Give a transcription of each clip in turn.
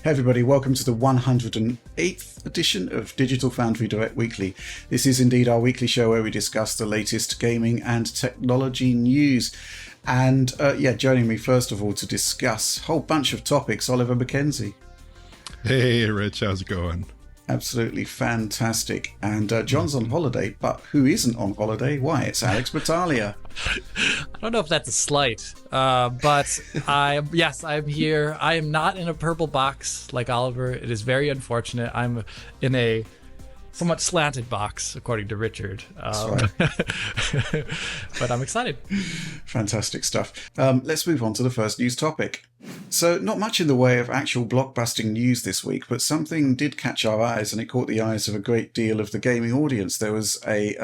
Hey everybody, welcome to the 108th edition of Digital Foundry Direct Weekly. This is indeed our weekly show where we discuss the latest gaming and technology news. And joining me first of all to discuss a whole bunch of topics, Oliver Mackenzie. Hey Rich, how's it going? Absolutely fantastic. And John's on holiday, but who isn't on holiday? Why, it's Alex Battaglia. I don't know if that's a slight, but I'm here. I am not in a purple box like Oliver. It is very unfortunate. I'm in a somewhat slanted box, according to Richard. That's right. But I'm excited. Fantastic stuff. Let's move on to the first news topic. So not much in the way of actual blockbusting news this week, but something did catch our eyes, and it caught the eyes of a great deal of the gaming audience. There was a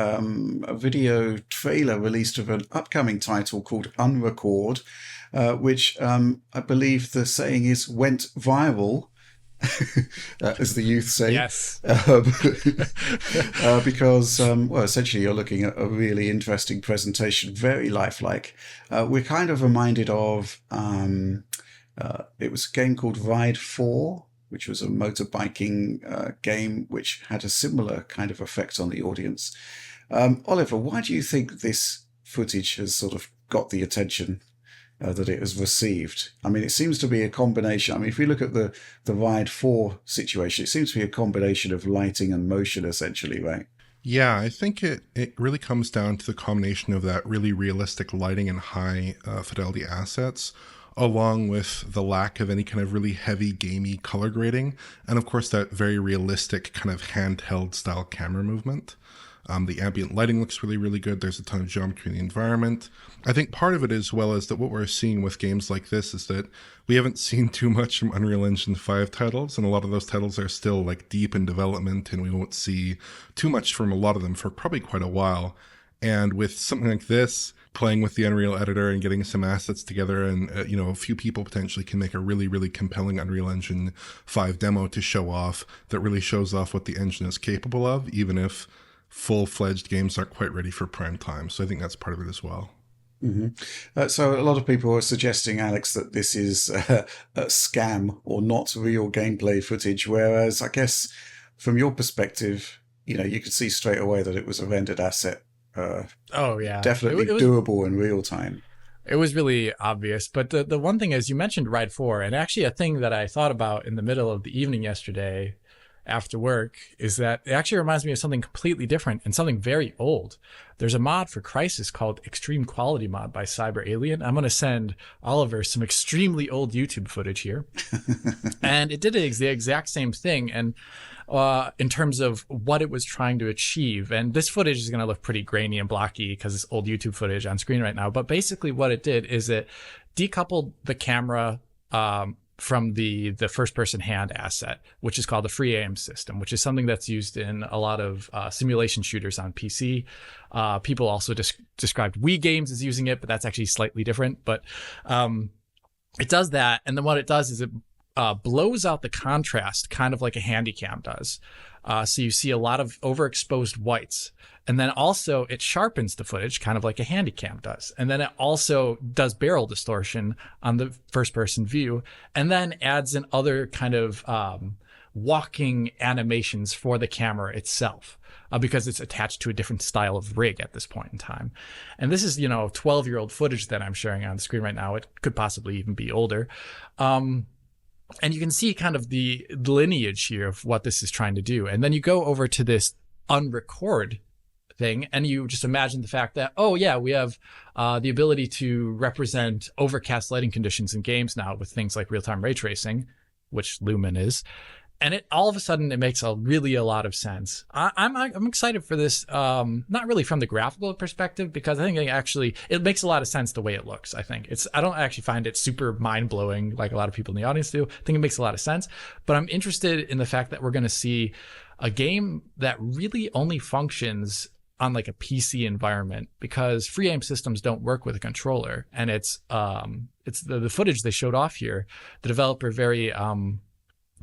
video trailer released of an upcoming title called Unrecord, which I believe the saying is went viral. As the youth say. Yes. Because, essentially you're looking at a really interesting presentation, very lifelike. We're kind of reminded of, it was a game called Ride 4, which was a motorbiking game which had a similar kind of effect on the audience. Oliver, why do you think this footage has sort of got the attention that it has received? I mean, it seems to be a combination. I mean, if we look at the Ride 4 situation, it seems to be a combination of lighting and motion, essentially, right? Yeah, I think it really comes down to the combination of that really realistic lighting and high fidelity assets, along with the lack of any kind of really heavy gamey color grading, and of course that very realistic kind of handheld style camera movement. The ambient lighting looks really, really good. There's a ton of geometry in the environment. I think part of it as well is that what we're seeing with games like this is that we haven't seen too much from Unreal Engine 5 titles, and a lot of those titles are still like deep in development, and we won't see too much from a lot of them for probably quite a while. And with something like this, playing with the Unreal editor and getting some assets together, and a few people potentially can make a really, really compelling Unreal Engine 5 demo to show off that really shows off what the engine is capable of, even if full-fledged games aren't quite ready for prime time. So I think that's part of it as well. Mm-hmm. So a lot of people are suggesting, Alex, that this is a scam or not real gameplay footage, whereas I guess from your perspective, you could see straight away that it was a rendered asset. Oh, yeah. Definitely doable in real time. It was really obvious. But the one thing is, you mentioned Ride 4, and actually a thing that I thought about in the middle of the evening yesterday after work is that it actually reminds me of something completely different and something very old. There's a mod for Crysis called Extreme Quality Mod by Cyberpunk. I'm going to send Oliver some extremely old YouTube footage here. And it did the exact same thing, and in terms of what it was trying to achieve. And this footage is going to look pretty grainy and blocky because it's old YouTube footage on screen right now. But basically what it did is it decoupled the camera from the first-person hand asset, which is called the free aim system, which is something that's used in a lot of simulation shooters on PC. People also described Wii games as using it, but that's actually slightly different. But it does that, and then what it does is it blows out the contrast, kind of like a handycam does. So you see a lot of overexposed whites. And then also it sharpens the footage, kind of like a handycam does. And then it also does barrel distortion on the first person view, and then adds in other kind of walking animations for the camera itself, because it's attached to a different style of rig at this point in time. And this is, 12-year-old footage that I'm sharing on the screen right now. It could possibly even be older. And you can see kind of the lineage here of what this is trying to do. And then you go over to this Unrecord thing, and you just imagine the fact that, we have the ability to represent overcast lighting conditions in games now with things like real-time ray tracing, which Lumen is. And all of a sudden, it makes a lot of sense. I'm excited for this, not really from the graphical perspective, because I think it makes a lot of sense the way it looks. I don't actually find it super mind-blowing like a lot of people in the audience do. I think it makes a lot of sense. But I'm interested in the fact that we're going to see a game that really only functions on like a PC environment, because free aim systems don't work with a controller. And it's the footage they showed off here. The developer very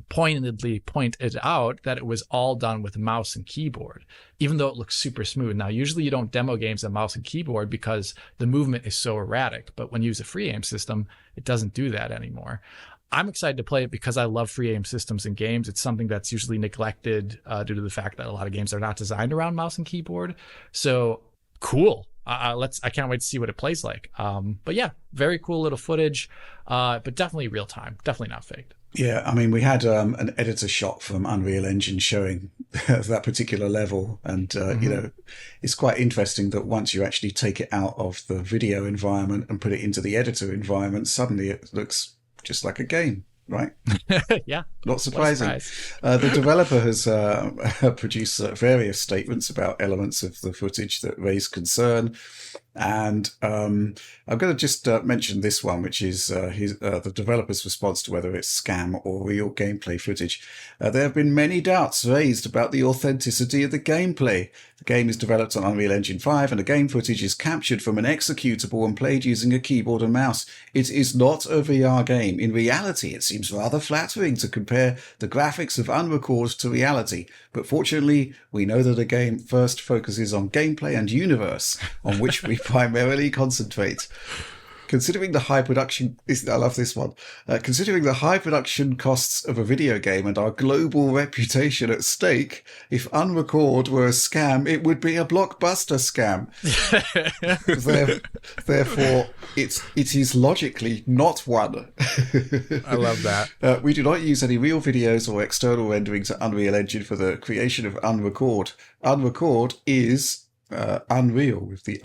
pointedly pointed out that it was all done with mouse and keyboard, even though it looks super smooth. Now, usually you don't demo games on mouse and keyboard because the movement is so erratic, but when you use a free aim system, it doesn't do that anymore. I'm excited to play it because I love free aim systems in games. It's something that's usually neglected due to the fact that a lot of games are not designed around mouse and keyboard. So cool. I can't wait to see what it plays like. But yeah, very cool little footage, but definitely real time, definitely not faked. Yeah, I mean, we had an editor shot from Unreal Engine showing that particular level, and it's quite interesting that once you actually take it out of the video environment and put it into the editor environment, suddenly it looks just like a game, right? Yeah, not surprising. The developer has produced various statements about elements of the footage that raise concern. And I'm going to just mention this one, which is the developer's response to whether it's scam or real gameplay footage. There have been many doubts raised about the authenticity of the gameplay. The game is developed on Unreal Engine 5, and the game footage is captured from an executable and played using a keyboard and mouse. It is not a VR game. In reality, it seems rather flattering to compare the graphics of Unrecord to reality. But fortunately, we know that the game first focuses on gameplay and universe, on which we primarily concentrate. Considering the high production, I love this one. Considering the high production costs of a video game and our global reputation at stake, if Unrecord were a scam, it would be a blockbuster scam. Therefore, it is logically not one. I love that. We do not use any real videos or external renderings at Unreal Engine for the creation of Unrecord. Unrecord is Unreal with the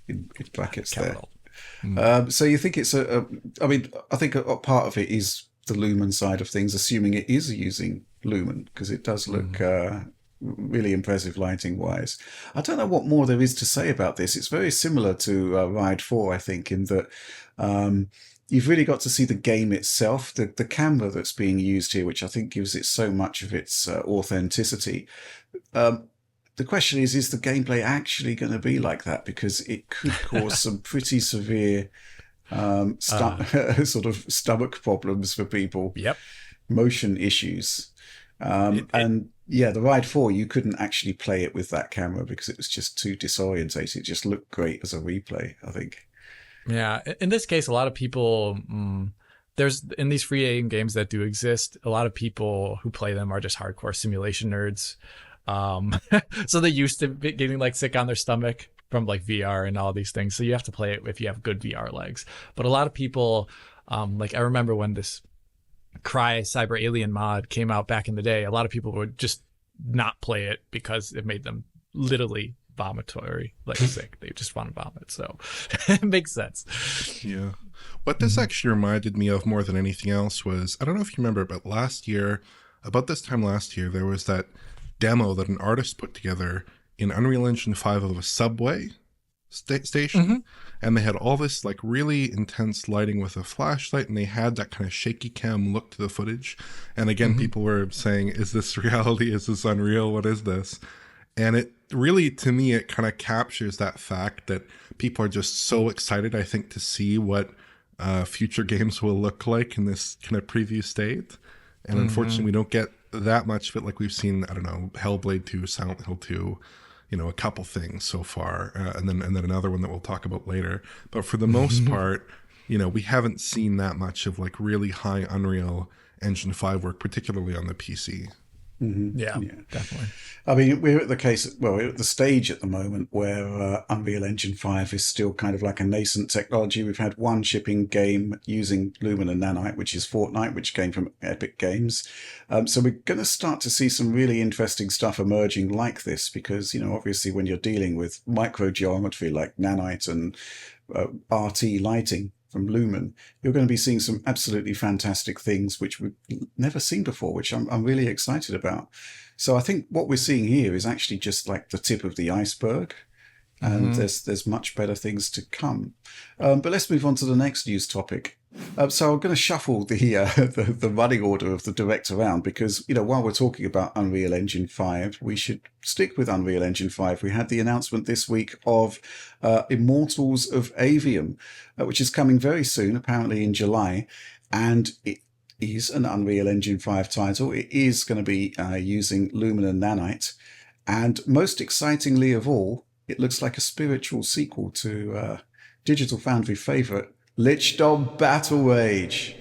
in brackets Capital. there. So you think it's I mean, I think a part of it is the Lumen side of things, assuming it is using Lumen, because it does look really impressive lighting wise. I don't know what more there is to say about this. It's very similar to Ride 4, I think, in that you've really got to see the game itself, the camera that's being used here, which I think gives it so much of its authenticity. The question is the gameplay actually going to be like that? Because it could cause some pretty severe sort of stomach problems for people. Yep. Motion issues. And yeah, the Ride 4, you couldn't actually play it with that camera because it was just too disorientated. It just looked great as a replay, I think. Yeah. In this case, a lot of people... there's in these free aim games that do exist, a lot of people who play them are just hardcore simulation nerds. So they used to be getting like sick on their stomach from like VR and all these things. So you have to play it if you have good VR legs. But a lot of people, like I remember when this Cry Cyber Alien mod came out back in the day, a lot of people would just not play it because it made them literally vomitory, like sick. They just want to vomit. So it makes sense. Yeah. What this actually reminded me of more than anything else was, I don't know if you remember, but about this time last year, there was that demo that an artist put together in Unreal Engine 5 of a subway station, and they had all this like really intense lighting with a flashlight, and they had that kind of shaky cam look to the footage. And again, people were saying, is this reality? Is this unreal? What is this? And it really, to me, it kind of captures that fact that people are just so excited, I think, to see what future games will look like in this kind of preview state. And unfortunately, we don't get that much of it like we've seen, I don't know, Hellblade 2, Silent Hill 2, a couple things so far, and then another one that we'll talk about later. But for the most part, we haven't seen that much of like really high Unreal Engine 5 work, particularly on the PC. Yeah, definitely. I mean, we're at the stage at the moment where Unreal Engine 5 is still kind of like a nascent technology. We've had one shipping game using Lumen and Nanite, which is Fortnite, which came from Epic Games. So we're going to start to see some really interesting stuff emerging like this because, obviously when you're dealing with microgeometry like Nanite and RT lighting from Lumen, you're going to be seeing some absolutely fantastic things which we've never seen before, which I'm really excited about. So I think what we're seeing here is actually just like the tip of the iceberg, and there's much better things to come. But let's move on to the next news topic. So I'm going to shuffle the running order of the direct around because, while we're talking about Unreal Engine 5, we should stick with Unreal Engine 5. We had the announcement this week of Immortals of Aveum, which is coming very soon, apparently in July. And it is an Unreal Engine 5 title. It is going to be using Lumen and Nanite. And most excitingly of all, it looks like a spiritual sequel to Digital Foundry favorite, Lichdom Battle Rage.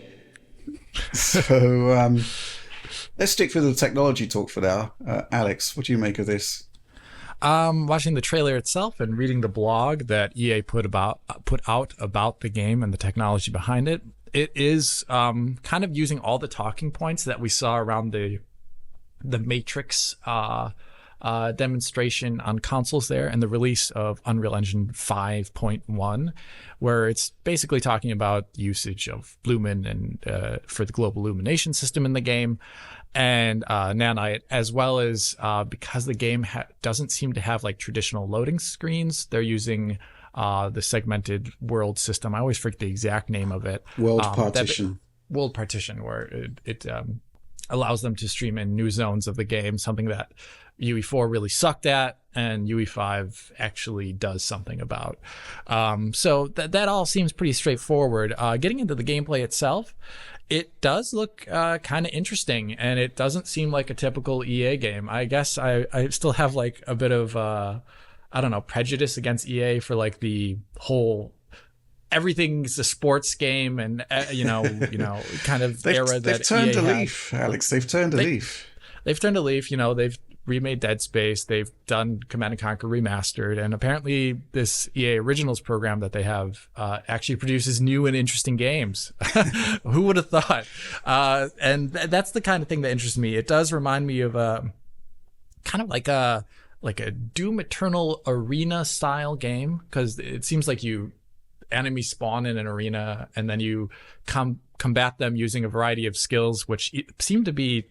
So let's stick with the technology talk for now. Alex, what do you make of this? Watching the trailer itself and reading the blog that EA put out about the game and the technology behind it, it is kind of using all the talking points that we saw around the Matrix demonstration on consoles there and the release of Unreal Engine 5.1, where it's basically talking about usage of Lumen and for the global illumination system in the game, and Nanite, as well as because the game doesn't seem to have like traditional loading screens, they're using the segmented world system. I always forget the exact name of it. World partition. World partition, where it allows them to stream in new zones of the game, something that UE4 really sucked at, and UE5 actually does something about. So that all seems pretty straightforward. Getting into the gameplay itself, it does look kind of interesting, and it doesn't seem like a typical EA game. I guess I still have like a bit of, I don't know, prejudice against EA for like the whole everything's a sports game and kind of era that they've turned EA a had. leaf, Alex. They've turned a leaf. They've turned a leaf. They've remade Dead Space. They've done Command & Conquer Remastered, and apparently this EA Originals program that they have actually produces new and interesting games. Who would have thought? And that's the kind of thing that interests me. It does remind me of kind of like a Doom Eternal arena style game, because it seems like enemies spawn in an arena and then you combat them using a variety of skills, which seem to be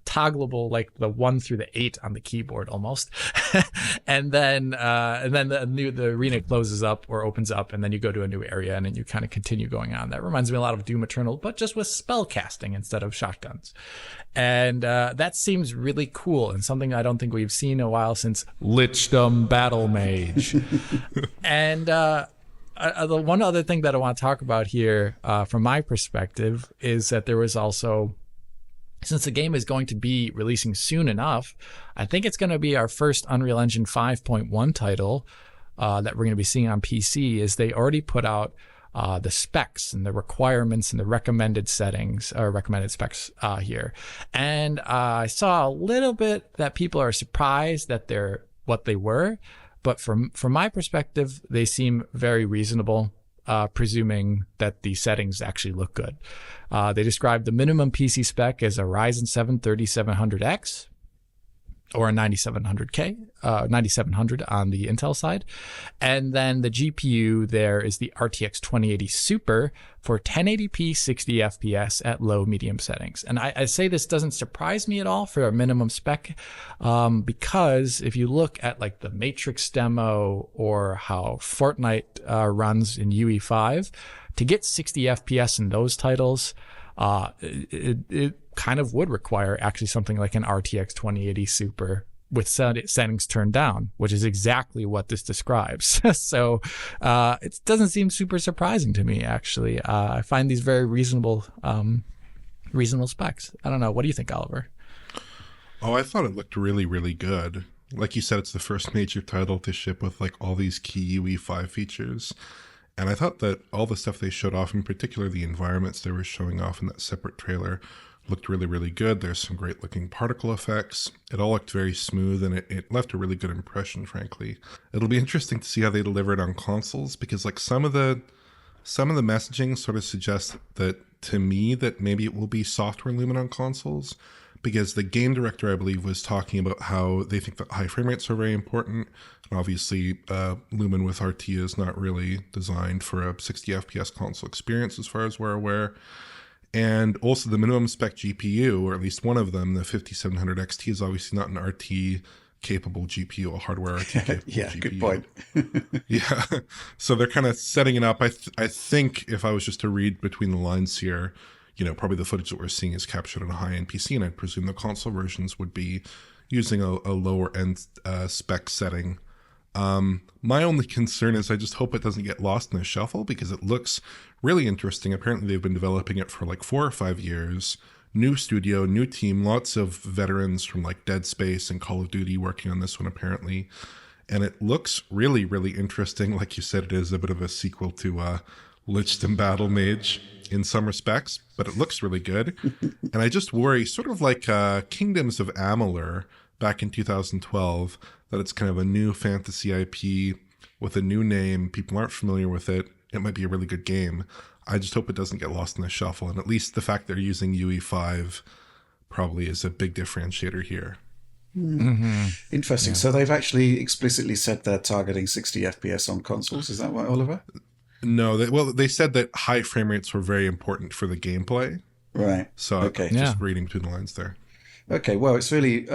toggleable, like the 1 through the 8 on the keyboard almost. and then the arena closes up or opens up, and then you go to a new area and then you kind of continue going on. That reminds me a lot of Doom Eternal, but just with spell casting instead of shotguns. And that seems really cool, and something I don't think we've seen in a while since Lichdom Battle Mage. And the one other thing that I want to talk about here, from my perspective, is that there was also, since the game is going to be releasing soon enough, I think it's going to be our first Unreal Engine 5.1 title that we're going to be seeing on PC, is they already put out the specs and the requirements and the recommended settings or recommended specs here. And I saw a little bit that people are surprised that they're what they were. But from my perspective, they seem very reasonable, presuming that the settings actually look good. They described the minimum PC spec as a Ryzen 7 3700X or a 9700K, 9700 on the Intel side. And then the GPU there is the RTX 2080 Super for 1080p 60 FPS at low medium settings. And I say this doesn't surprise me at all for a minimum spec, because if you look at like the Matrix demo or how Fortnite runs in UE5, to get 60 FPS in those titles, it kind of would require actually something like an RTX 2080 Super with settings turned down, which is exactly what this describes. So it doesn't seem super surprising to me, actually. I find these very reasonable specs. I don't know. What do you think, Oliver? Oh, I thought it looked really, really good. Like you said, it's the first major title to ship with like all these key UE5 features. And I thought that all the stuff they showed off, in particular the environments they were showing off in that separate trailer, looked really, really good. There's some great looking particle effects. It all looked very smooth, and it left a really good impression, frankly. It'll be interesting to see how they deliver it on consoles, because like some of the messaging sort of suggests that, to me, that maybe it will be software Lumen on consoles, because the game director, I believe, was talking about how they think that high frame rates are very important. And obviously, Lumen with RT is not really designed for a 60 FPS console experience, as far as we're aware. And also the minimum spec GPU, or at least one of them, the 5700 XT, is obviously not an RT-capable GPU, a hardware RT-capable yeah, GPU. good point. Yeah, so they're kind of setting it up. I think if I was just to read between the lines here, probably the footage that we're seeing is captured on a high-end PC, and I'd presume the console versions would be using a lower-end spec setting. My only concern is I just hope it doesn't get lost in the shuffle, because it looks really interesting. Apparently they've been developing it for like 4 or 5 years. New studio, new team, lots of veterans from like Dead Space and Call of Duty working on this one apparently. And it looks really, really interesting. Like you said, it is a bit of a sequel to Lichdom Battle Mage in some respects, but it looks really good. And I just worry, sort of like Kingdoms of Amalur back in 2012, that it's kind of a new fantasy IP with a new name. People aren't familiar with it. It might be a really good game. I just hope it doesn't get lost in the shuffle. And at least the fact they're using UE5 probably is a big differentiator here. Mm-hmm. Interesting. Yeah. So they've actually explicitly said they're targeting 60 FPS on consoles. Is that right, Oliver? No, they said that high frame rates were very important for the gameplay. Right. So okay. Just reading between the lines there. Okay. Well, it's really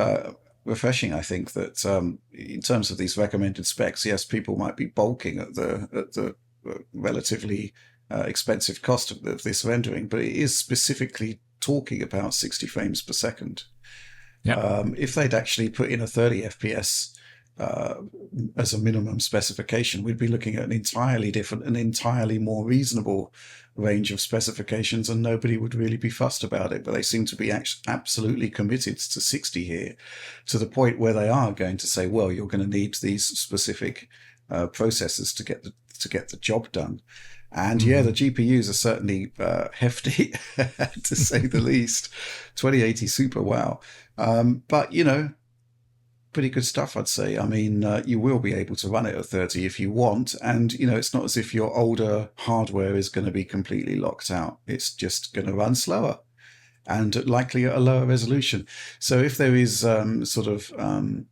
refreshing, I think, that in terms of these recommended specs, yes, people might be balking at the relatively expensive cost of this rendering, but it is specifically talking about 60 frames per second. Yeah. If they'd actually put in a 30 FPS as a minimum specification, we'd be looking at an entirely different and entirely more reasonable range of specifications, and nobody would really be fussed about it. But they seem to be absolutely committed to 60 here, to the point where they are going to say, well, you're going to need these specific processors to get the job done. And yeah, the GPUs are certainly hefty, to say the least. 2080 Super, wow. But, pretty good stuff, I'd say. I mean, you will be able to run it at 30 if you want. And, it's not as if your older hardware is going to be completely locked out. It's just going to run slower and likely at a lower resolution. So if there is the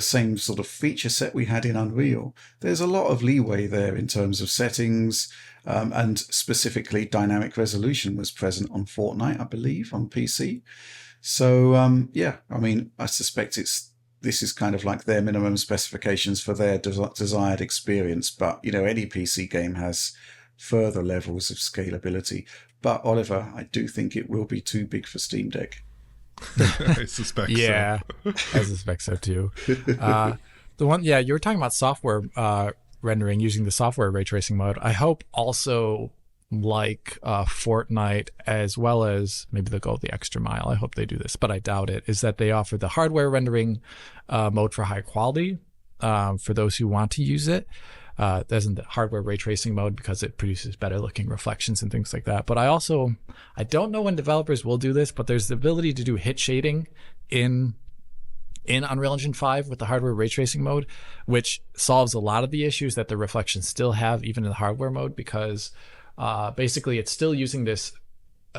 same sort of feature set we had in Unreal, there's a lot of leeway there in terms of settings, and specifically dynamic resolution was present on Fortnite, I believe, on PC. So, I mean, I suspect this is kind of like their minimum specifications for their desired experience. But, any PC game has further levels of scalability. But, Oliver, I do think it will be too big for Steam Deck. I suspect so. I suspect so too. The one, you were talking about software rendering using the software ray tracing mode. I hope also like Fortnite, as well as maybe they'll go the extra mile. I hope they do this, but I doubt it, is that they offer the hardware rendering mode for high quality for those who want to use it. That isn't the hardware ray tracing mode because it produces better looking reflections and things like that. But I don't know when developers will do this, but there's the ability to do hit shading in Unreal Engine 5 with the hardware ray tracing mode, which solves a lot of the issues that the reflections still have even in the hardware mode, because basically it's still using this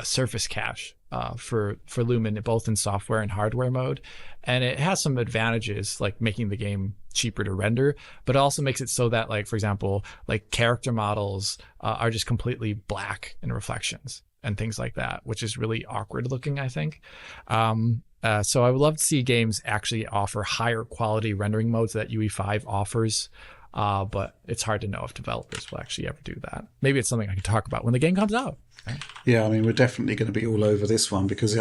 surface cache for Lumen, both in software and hardware mode. And it has some advantages, like making the game cheaper to render, but it also makes it so that, like, for example, like character models are just completely black in reflections and things like that, which is really awkward looking, I think. So I would love to see games actually offer higher quality rendering modes that UE5 offers. But it's hard to know if developers will actually ever do that. Maybe it's something I can talk about when the game comes out. Right? Yeah, I mean, we're definitely going to be all over this one because,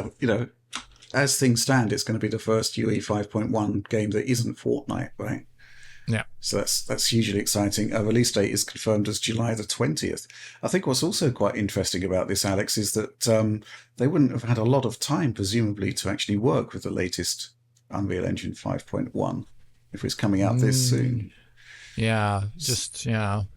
as things stand, it's going to be the first UE 5.1 game that isn't Fortnite, right? Yeah. So that's hugely exciting. A release date is confirmed as July the 20th. I think what's also quite interesting about this, Alex, is that they wouldn't have had a lot of time, presumably, to actually work with the latest Unreal Engine 5.1 if it's coming out this soon. Yeah,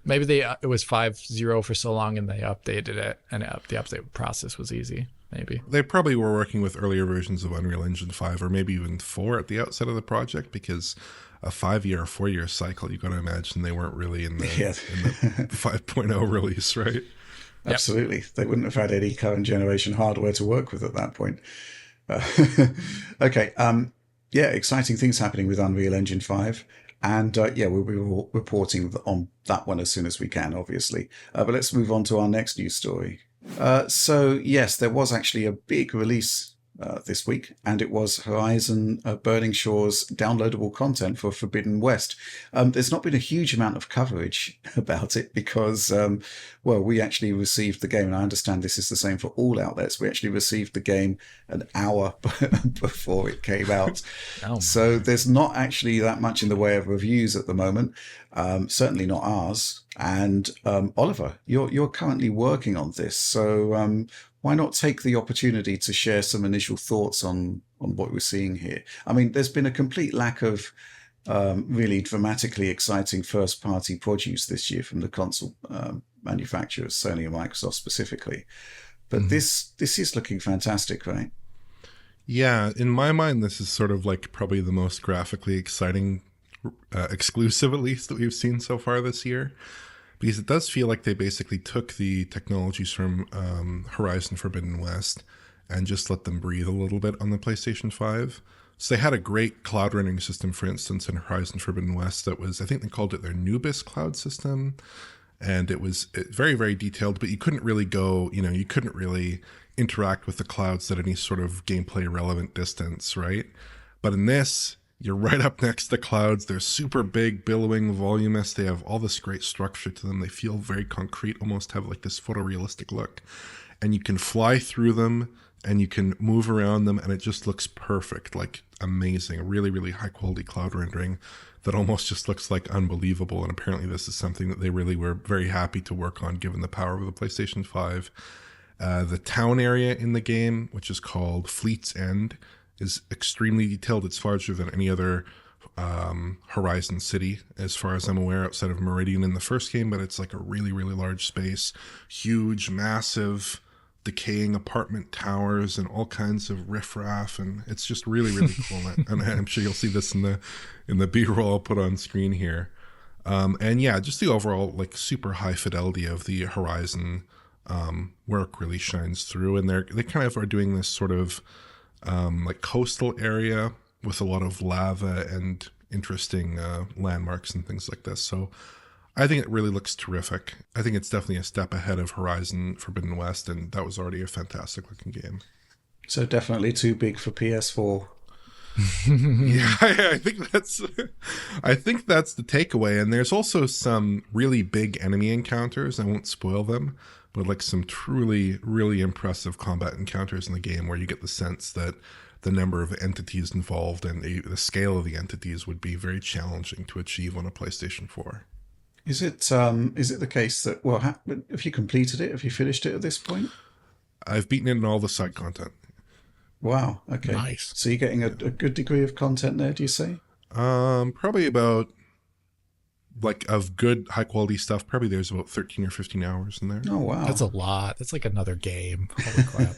maybe it was 5.0 for so long and they updated it, and the update process was easy. Maybe they probably were working with earlier versions of Unreal Engine 5 or maybe even 4 at the outset of the project, because a 5-year or 4-year cycle, you got to imagine they weren't really in the 5.0 release, right? Absolutely. Yep. They wouldn't have had any current generation hardware to work with at that point. Okay. Exciting things happening with Unreal Engine 5. And we'll be reporting on that one as soon as we can, obviously. But let's move on to our next news story. So, yes, there was actually a big release this week, and it was Horizon Burning Shores downloadable content for Forbidden West. There's not been a huge amount of coverage about it because, we actually received the game, and I understand this is the same for all outlets. We actually received the game an hour before it came out. So there's not actually that much in the way of reviews at the moment, certainly not ours. And Oliver, you're currently working on this, so why not take the opportunity to share some initial thoughts on what we're seeing here? I mean, there's been a complete lack of really dramatically exciting first-party produce this year from the console manufacturers, Sony and Microsoft specifically. But this is looking fantastic, right? Yeah, in my mind, this is sort of like probably the most graphically exciting exclusive, at least, that we've seen so far this year. Because it does feel like they basically took the technologies from Horizon Forbidden West and just let them breathe a little bit on the PlayStation 5. So they had a great cloud rendering system, for instance, in Horizon Forbidden West that was, I think they called it their Nubis cloud system. And it was very, very detailed, but you couldn't really go, you couldn't really interact with the clouds at any sort of gameplay relevant distance, right? But in this, you're right up next to the clouds. They're super big, billowing, voluminous. They have all this great structure to them. They feel very concrete, almost have like this photorealistic look. And you can fly through them and you can move around them, and it just looks perfect, like amazing. Really, really high quality cloud rendering that almost just looks like unbelievable. And apparently this is something that they really were very happy to work on given the power of the PlayStation 5. The town area in the game, which is called Fleet's End, is extremely detailed. It's larger than any other Horizon city, as far as I'm aware, outside of Meridian in the first game, but it's like a really, really large space. Huge, massive, decaying apartment towers and all kinds of riffraff, and it's just really, really cool. And I'm sure you'll see this in the B-roll I'll put on screen here. And yeah, just the overall like super high fidelity of the Horizon work really shines through, and they kind of are doing this sort of like coastal area with a lot of lava and interesting landmarks and things like this. So I think it really looks terrific. I think it's definitely a step ahead of Horizon Forbidden West, and that was already a fantastic looking game. So definitely too big for PS4. Yeah, I think that's the takeaway. And there's also some really big enemy encounters. I won't spoil them, but like some truly, really impressive combat encounters in the game where you get the sense that the number of entities involved and the scale of the entities would be very challenging to achieve on a PlayStation 4. Is it the case that, well, have you completed it? Have you finished it at this point? I've beaten it in all the side content. Wow. Okay. Nice. So you're getting a good degree of content there, do you say? Probably about, like, of good high quality stuff, probably there's about 13 or 15 hours in there. Oh, wow. That's a lot. That's like another game. Holy crap.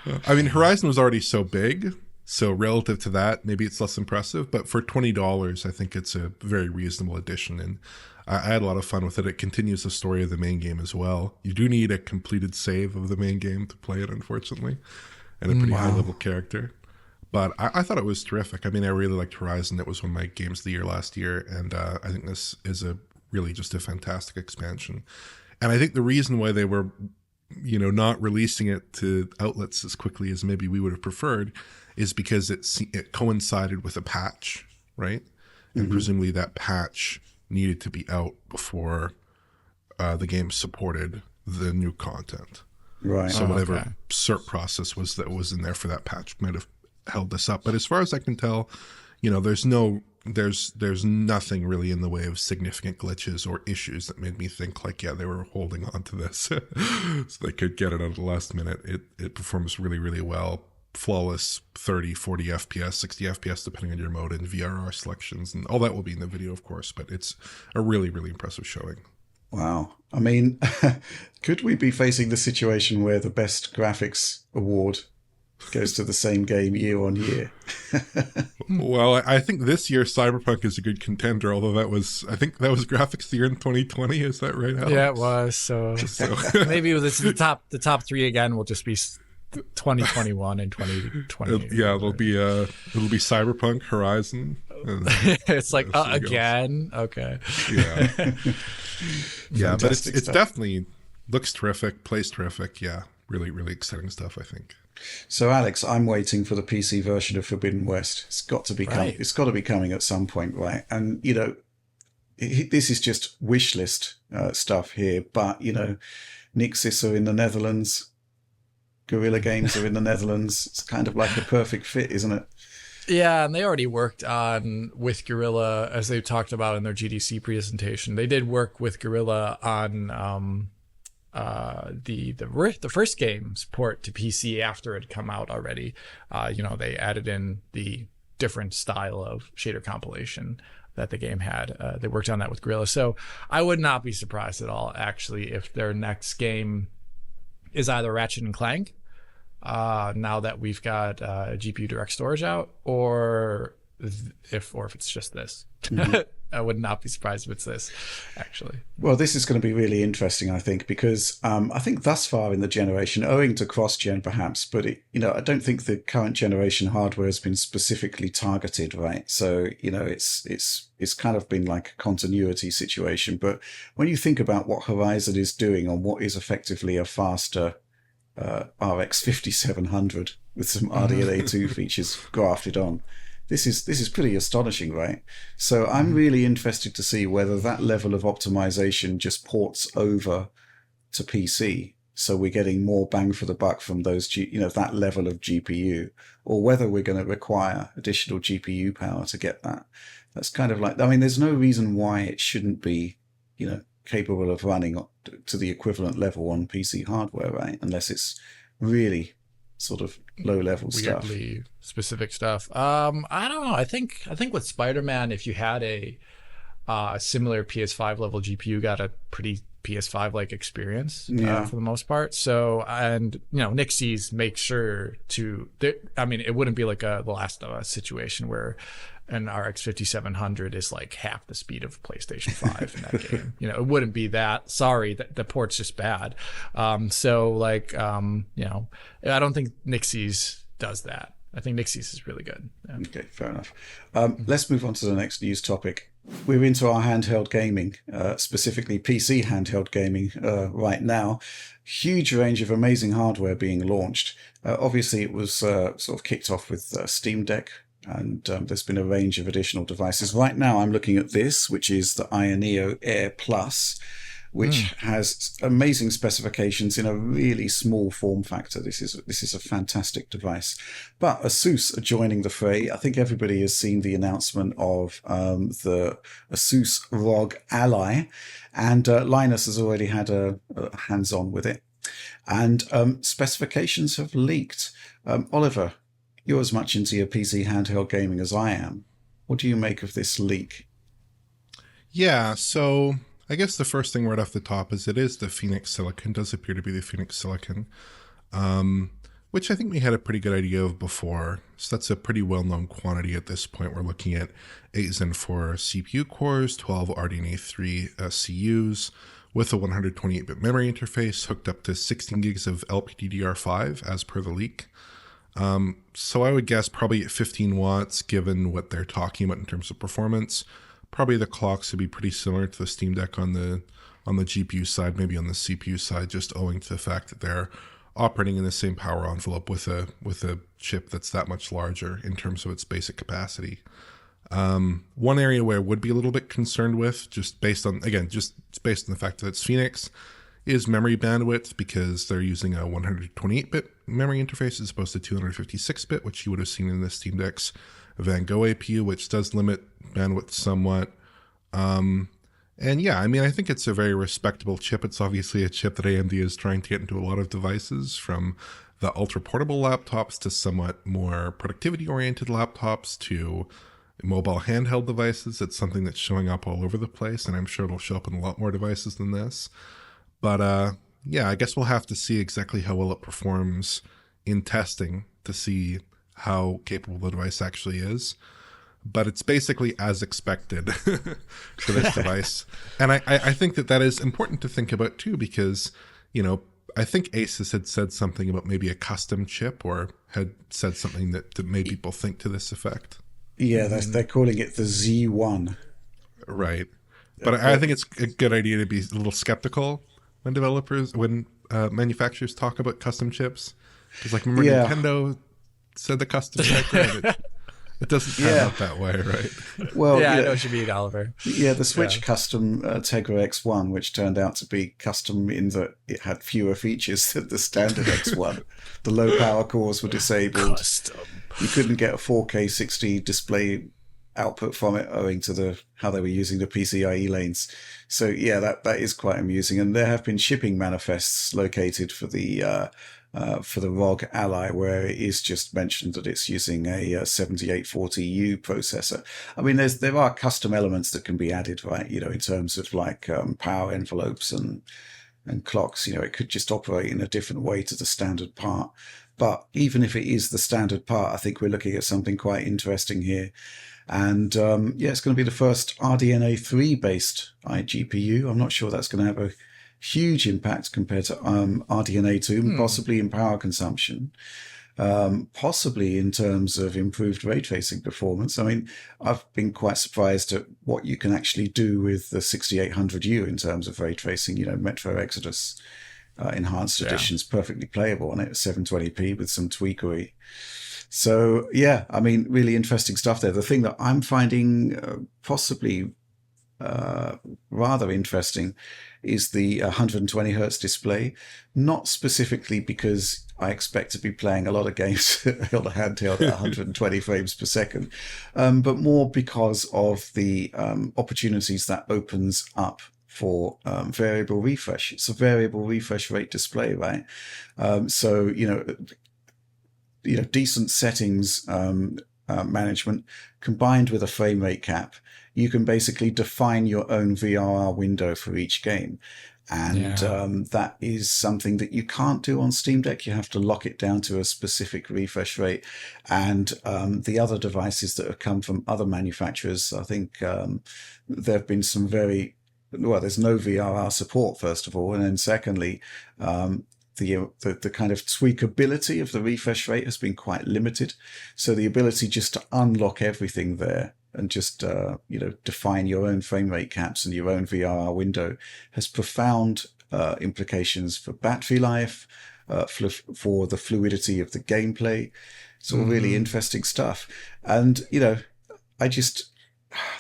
Yeah. I mean, Horizon was already so big, so relative to that, maybe it's less impressive, but for $20, I think it's a very reasonable addition, and I had a lot of fun with it. It continues the story of the main game as well. You do need a completed save of the main game to play it, unfortunately, and a pretty high-level character. But I thought it was terrific. I mean, I really liked Horizon. It was one of my games of the year last year, and I think this is really just a fantastic expansion. And I think the reason why they were, not releasing it to outlets as quickly as maybe we would have preferred is because it coincided with a patch, right? And presumably that patch needed to be out before the game supported the new content. Right. So whatever cert process was that was in there for that patch might have held this up. But as far as I can tell, there's nothing really in the way of significant glitches or issues that made me think like, yeah, they were holding on to this so they could get it at the last minute. It performs really, really well. Flawless 30, 40 FPS, 60 FPS, depending on your mode, and VRR selections, and all that will be in the video, of course, but it's a really, really impressive showing. Wow. I mean, could we be facing the situation where the best graphics award goes to the same game year on year? Well, I think this year Cyberpunk is a good contender, although I think that was graphics of the year in 2020. Is that right, Alex? Yeah, it was. So maybe it's the top three again will just be 2021 and 2020. Yeah, it'll be Cyberpunk, Horizon. It's like again. Okay. Yeah. Yeah, but it's definitely looks terrific, plays terrific. Yeah, really, really exciting stuff, I think. So, Alex, I'm waiting for the PC version of Forbidden West. It's got to be It's got to be coming at some point, right? And this is just wish list stuff here. But Nixis are in the Netherlands, Guerrilla Games are in the Netherlands. It's kind of like a perfect fit, isn't it? Yeah, and they already worked with Guerrilla, as they talked about in their GDC presentation. They did work with Guerrilla on the first game's port to PC after it had come out already. They added in the different style of shader compilation that the game had. They worked on that with Gorilla. So I would not be surprised at all, actually, if their next game is either Ratchet and Clank, now that we've got GPU direct storage out, or if it's just this. Mm-hmm. I would not be surprised if it's this, actually. Well, this is going to be really interesting, I think, because I think thus far in the generation, owing to cross-gen perhaps, but I don't think the current generation hardware has been specifically targeted, right? So, it's kind of been like a continuity situation. But when you think about what Horizon is doing on what is effectively a faster RX 5700 with some RDNA 2 features grafted on, This is pretty astonishing, right? So I'm really interested to see whether that level of optimization just ports over to PC, so we're getting more bang for the buck from those, that level of GPU, or whether we're going to require additional GPU power to get that. That's kind of like, there's no reason why it shouldn't be, capable of running to the equivalent level on PC hardware, right? Unless it's really sort of low level stuff. Weirdly specific stuff. I don't know. I think with Spider-Man, if you had a similar PS5 level GPU, got a pretty PS5 like experience for the most part. So, and Nixies make sure to. It wouldn't be like The Last of Us situation where an RX 5700 is like half the speed of PlayStation 5 in that game. It wouldn't be that. Sorry, the port's just bad. I don't think Nixies does that. I think Nixies is really good. Yeah. Okay, fair enough. Let's move on to the next news topic. We're into our handheld gaming, specifically PC handheld gaming right now. Huge range of amazing hardware being launched. Obviously, it was sort of kicked off with Steam Deck, and there's been a range of additional devices. Right now, I'm looking at this, which is the Ioneo Air Plus, which has amazing specifications in a really small form factor. This is a fantastic device. But ASUS are joining the fray. I think everybody has seen the announcement of the ASUS ROG Ally, and Linus has already had a hands-on with it. And specifications have leaked. Oliver, you're as much into your PC handheld gaming as I am. What do you make of this leak? Yeah, so I guess the first thing right off the top is it is the Phoenix Silicon, does appear to be the Phoenix Silicon, which I think we had a pretty good idea of before. So that's a pretty well-known quantity at this point. We're looking at 8 Zen 4 CPU cores, 12 RDNA 3 CUs, with a 128-bit memory interface hooked up to 16 gigs of LPDDR5 as per the leak. So I would guess probably at 15 watts, given what they're talking about in terms of performance. Probably the clocks would be pretty similar to the Steam Deck on the GPU side, maybe on the CPU side, just owing to the fact that they're operating in the same power envelope with a chip that's that much larger in terms of its basic capacity. One area where I would be a little bit concerned with, just based on the fact that it's Phoenix, is memory bandwidth, because they're using a 128-bit memory interface as opposed to 256-bit, which you would have seen in the Steam Deck's Van Gogh APU, which does limit bandwidth somewhat. And yeah, I think it's a very respectable chip. It's obviously a chip that AMD is trying to get into a lot of devices, from the ultra-portable laptops to somewhat more productivity-oriented laptops to mobile handheld devices. It's something that's showing up all over the place, and I'm sure it'll show up in a lot more devices than this. But yeah, I guess we'll have to see exactly how well it performs in testing to see how capable the device actually is. But it's basically as expected for this device. And I think that is important to think about too, because, I think ASUS had said something about maybe a custom chip, or had said something that made people think to this effect. Yeah, they're calling it the Z1. Right. But I think it's a good idea to be a little skeptical when manufacturers talk about custom chips. Because remember Nintendo said the custom chip, right? It doesn't pan out that way, right? Well, I know what you mean, Oliver. Yeah, the Switch custom Tegra X1, which turned out to be custom in that it had fewer features than the standard X1. The low power cores were disabled. Custom. You couldn't get a 4K 60 display output from it, owing to how they were using the PCIe lanes. So yeah, that is quite amusing. And there have been shipping manifests located for the for the ROG Ally, where it is just mentioned that it's using a 7840U processor. I mean, there are custom elements that can be added, right? In terms of like power envelopes and clocks. It could just operate in a different way to the standard part. But even if it is the standard part, I think we're looking at something quite interesting here. And it's going to be the first RDNA 3 based iGPU. I'm not sure that's going to have a huge impact compared to RDNA 2, possibly in power consumption, possibly in terms of improved ray tracing performance. I mean, I've been quite surprised at what you can actually do with the 6800U in terms of ray tracing. Metro Exodus enhanced edition's perfectly playable on it at 720p with some tweakery. So, yeah, I mean, really interesting stuff there. The thing that I'm finding possibly rather interesting is the 120 hertz display, not specifically because I expect to be playing a lot of games on a handheld at 120 frames per second, but more because of the opportunities that opens up for variable refresh. It's a variable refresh rate display, right? So, decent settings management combined with a frame rate cap, you can basically define your own VRR window for each game. And that is something that you can't do on Steam Deck. You have to lock it down to a specific refresh rate. And the other devices that have come from other manufacturers, I think there have been some there's no VRR support, first of all. And then secondly, the kind of tweakability of the refresh rate has been quite limited. So the ability just to unlock everything there and just, define your own frame rate caps and your own VRR window has profound implications for battery life, for the fluidity of the gameplay. It's all really interesting stuff. And, the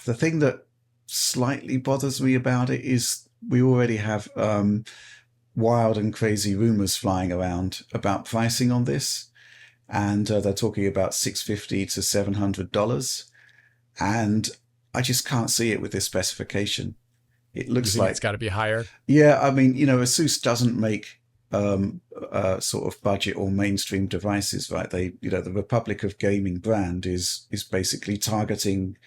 thing that slightly bothers me about it is we already have wild and crazy rumors flying around about pricing on this. And they're talking about $650 to $700. And I just can't see it with this specification. It looks like it's got to be higher. Yeah, I mean, ASUS doesn't make sort of budget or mainstream devices, right? They, the Republic of Gaming brand is basically targeting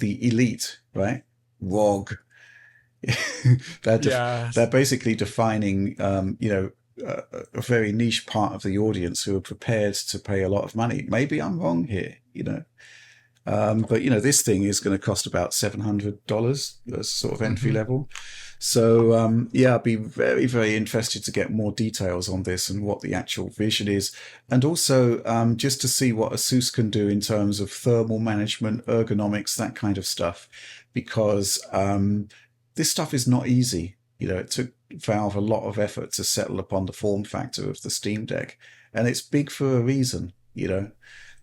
the elite, right? ROG. They're basically defining, a very niche part of the audience who are prepared to pay a lot of money. Maybe I'm wrong here, but this thing is going to cost about $700 as sort of entry level. So I'd be very, very interested to get more details on this and what the actual vision is, and also just to see what ASUS can do in terms of thermal management, ergonomics, that kind of stuff, because this stuff is not easy. It took Valve a lot of effort to settle upon the form factor of the Steam Deck, and it's big for a reason.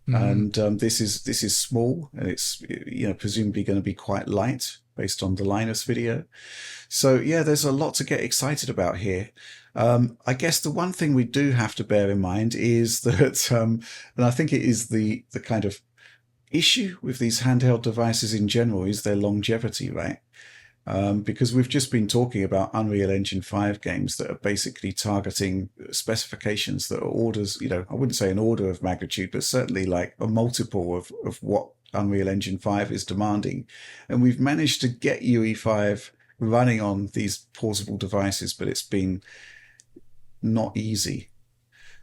And this is small, and it's presumably going to be quite light based on the Linus video. So there's a lot to get excited about here. I guess the one thing we do have to bear in mind is that, and I think it is the kind of issue with these handheld devices in general, is their longevity, right? Because we've just been talking about Unreal Engine 5 games that are basically targeting specifications that are orders, I wouldn't say an order of magnitude, but certainly like a multiple of what Unreal Engine 5 is demanding. And we've managed to get UE5 running on these portable devices, but it's been not easy.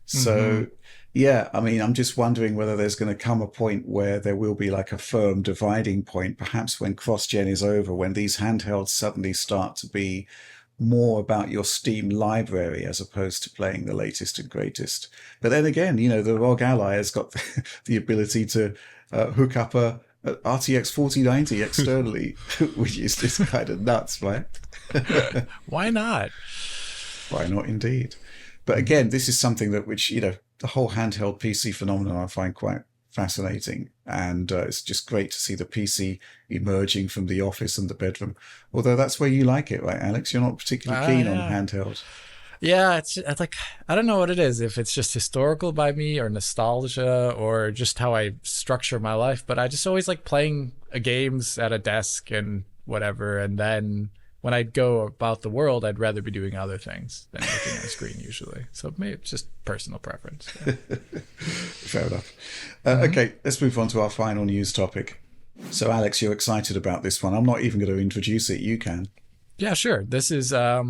So, I mean, I'm just wondering whether there's going to come a point where there will be like a firm dividing point, perhaps when cross-gen is over, when these handhelds suddenly start to be more about your Steam library as opposed to playing the latest and greatest. But then again, the ROG Ally has got the ability to hook up a RTX 4090 externally, which is just kind of nuts, right? Why not? Why not, indeed? But again, this is something which the whole handheld PC phenomenon I find quite fascinating. And it's just great to see the PC emerging from the office and the bedroom. Although that's where you like it, right, Alex? You're not particularly keen on handheld. Yeah, it's like, I don't know what it is, if it's just historical by me or nostalgia or just how I structure my life. But I just always like playing games at a desk and whatever. And then when I go about the world, I'd rather be doing other things than looking at a screen usually. So maybe it's just personal preference. Yeah. Fair enough. Okay, let's move on to our final news topic. So, Alex, you're excited about this one. I'm not even going to introduce it. You can. Yeah, sure. This is how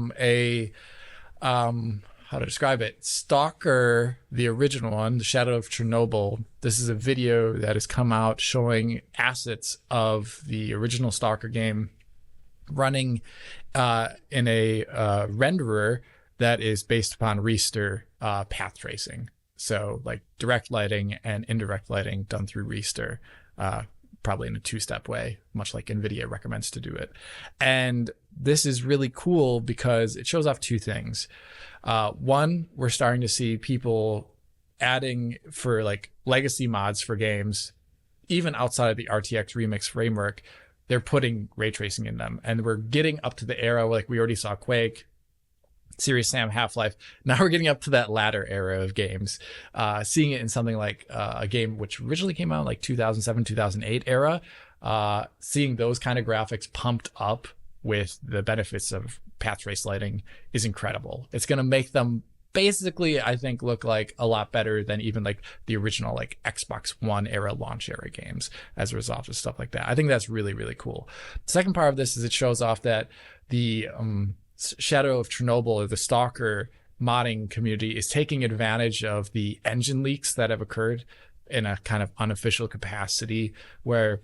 to describe it? S.T.A.L.K.E.R, the original one, The Shadow of Chernobyl. This is a video that has come out showing assets of the original S.T.A.L.K.E.R game running in a renderer that is based upon Raster path tracing. So like direct lighting and indirect lighting done through Raster, probably in a two-step way, much like NVIDIA recommends to do it. And this is really cool because it shows off two things. One, we're starting to see people adding for like legacy mods for games, even outside of the RTX Remix framework, they're putting ray tracing in them. And we're getting up to the era, like we already saw Quake, Serious Sam, Half-Life. Now we're getting up to that latter era of games, seeing it in something like a game which originally came out in like 2007, 2008 era, seeing those kind of graphics pumped up with the benefits of path trace lighting is incredible. It's going to make them basically, I think, look like a lot better than even like the original like Xbox One era launch era games as a result of stuff like that. I think that's really, really cool. The second part of this is it shows off that the Shadow of Chernobyl, or the S.T.A.L.K.E.R modding community, is taking advantage of the engine leaks that have occurred in a kind of unofficial capacity, where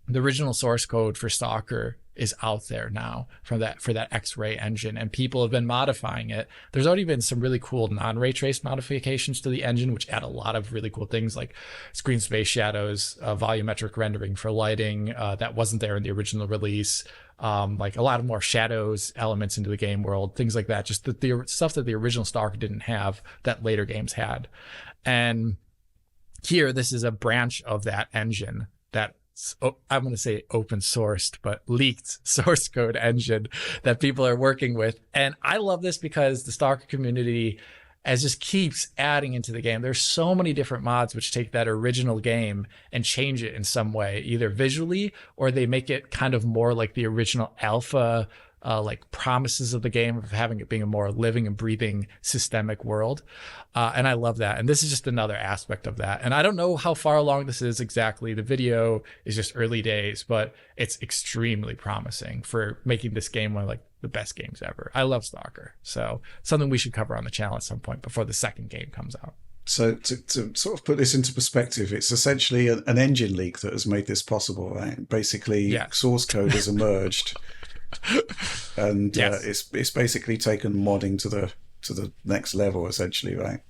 the original source code for S.T.A.L.K.E.R is out there now for that X-ray engine, and people have been modifying it. There's already been some really cool non-ray trace modifications to the engine, which add a lot of really cool things like screen space shadows, volumetric rendering for lighting that wasn't there in the original release, like a lot of more shadows elements into the game world, things like that. Just the stuff that the original S.T.A.L.K.E.R didn't have that later games had. And here, this is a branch of that engine that I'm going to say open sourced, but leaked source code engine that people are working with. And I love this because the S.T.A.L.K.E.R community just keeps adding into the game. There's so many different mods which take that original game and change it in some way, either visually or they make it kind of more like the original alpha like promises of the game, of having it being a more living and breathing systemic world. And I love that. And this is just another aspect of that. And I don't know how far along this is exactly. The video is just early days, but it's extremely promising for making this game one of like the best games ever. I love S.T.A.L.K.E.R. So something we should cover on the channel at some point before the second game comes out. So to sort of put this into perspective, it's essentially an engine leak that has made this possible, right? Basically, source code has emerged. And yes. It's basically taken modding to the next level, essentially, right?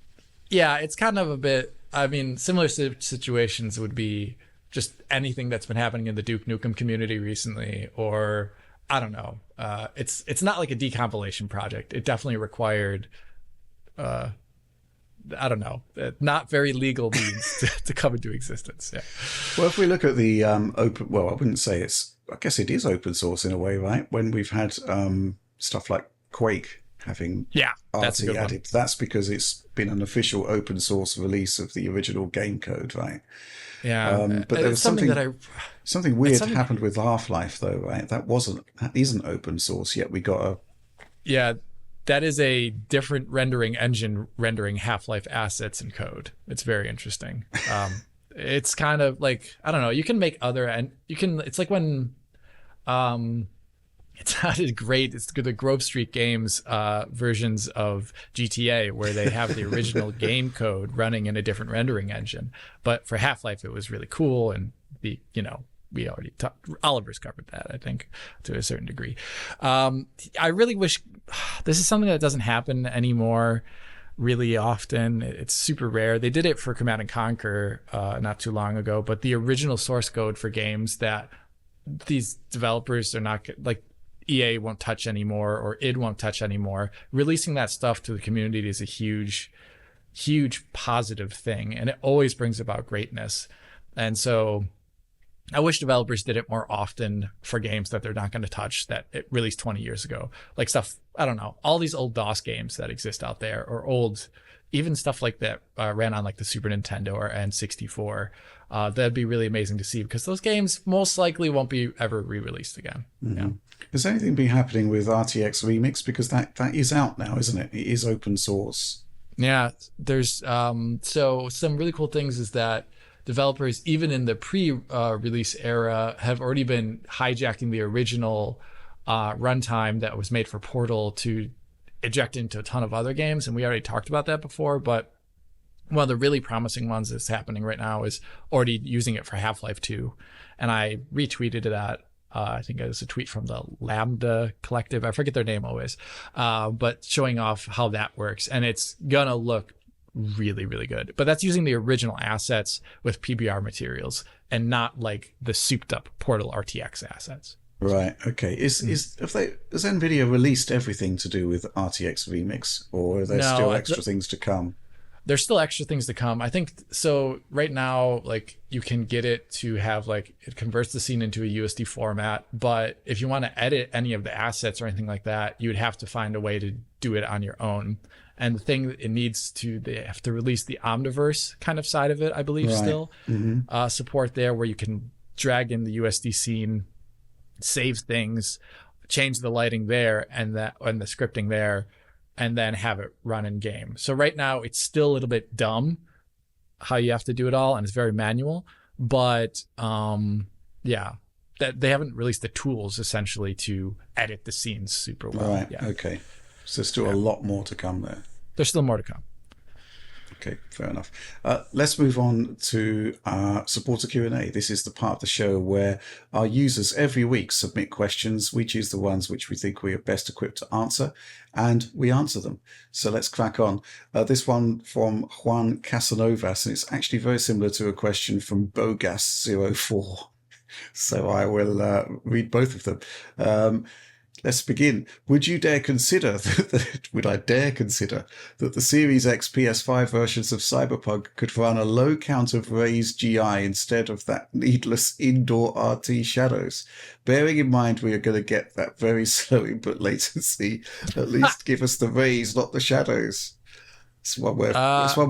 Yeah, it's kind of a bit. I mean, similar situations would be just anything that's been happening in the Duke Nukem community recently, or I don't know. It's not like a decompilation project. It definitely required, I don't know, not very legal means to come into existence. Yeah. Well, if we look at the open, well, I wouldn't say it's. I guess it is open source in a way, right? When we've had stuff like Quake having that's RT added, that's because it's been an official open source release of the original game code, right? Yeah, but there was something weird happened with Half-Life, though, right? That isn't open source yet. We got a that is a different rendering engine rendering Half-Life assets and code. It's very interesting. It's kind of like, I don't know, you can make it's like when it sounded great. It's the Grove Street Games versions of GTA, where they have the original game code running in a different rendering engine. But for Half-Life, it was really cool, and we already talked. Oliver's covered that, I think, to a certain degree. I really wish this is something that doesn't happen anymore really often. It's super rare. They did it for Command and Conquer not too long ago, but the original source code for games that these developers are not, like EA won't touch anymore, or id won't touch anymore, releasing that stuff to the community is a huge positive thing, and it always brings about greatness. And so I wish developers did it more often for games that they're not going to touch, that it released 20 years ago. Like stuff, I don't know, all these old DOS games that exist out there, or old, even stuff like that ran on like the Super Nintendo or N64. That'd be really amazing to see, because those games most likely won't be ever re-released again. Yeah. Has anything been happening with RTX Remix? Because that is out now, isn't it? It is open source. Yeah, there's so some really cool things is that developers, even in the pre-release era, have already been hijacking the original runtime that was made for Portal to eject into a ton of other games, and we already talked about that before. But one of the really promising ones that's happening right now is already using it for Half-Life 2, and I retweeted that. I think it was a tweet from the Lambda Collective. I forget their name always, but showing off how that works. And it's going to look really, really good. But that's using the original assets with PBR materials and not like the souped up Portal RTX assets. Right. Okay. Has NVIDIA released everything to do with RTX Remix, or are there still extra things to come? There's still extra things to come. I think so. Right now, like, you can get it to have like it converts the scene into a USD format, but if you want to edit any of the assets or anything like that, you'd have to find a way to do it on your own. And the thing that it needs to, they have to release the Omniverse kind of side of it, I believe, still support there, where you can drag in the USD scene, save things, change the lighting there and the scripting there, and then have it run in game. So right now it's still a little bit dumb how you have to do it all, and it's very manual. But that they haven't released the tools essentially to edit the scenes super well. Right. Yeah. Okay. So still a lot more to come there. There's still more to come. Okay, fair enough. Let's move on to supporter Q&A. This is the part of the show where our users every week submit questions. We choose the ones which we think we are best equipped to answer, and we answer them. So let's crack on. This one from Juan Casanovas, and it's actually very similar to a question from Bogas04. So I will read both of them. Let's begin. Would I dare consider that the Series X PS5 versions of Cyberpunk could run a low count of rays GI instead of that needless indoor RT shadows? Bearing in mind we are going to get that very slow input latency, at least give us the rays, not the shadows. It's one way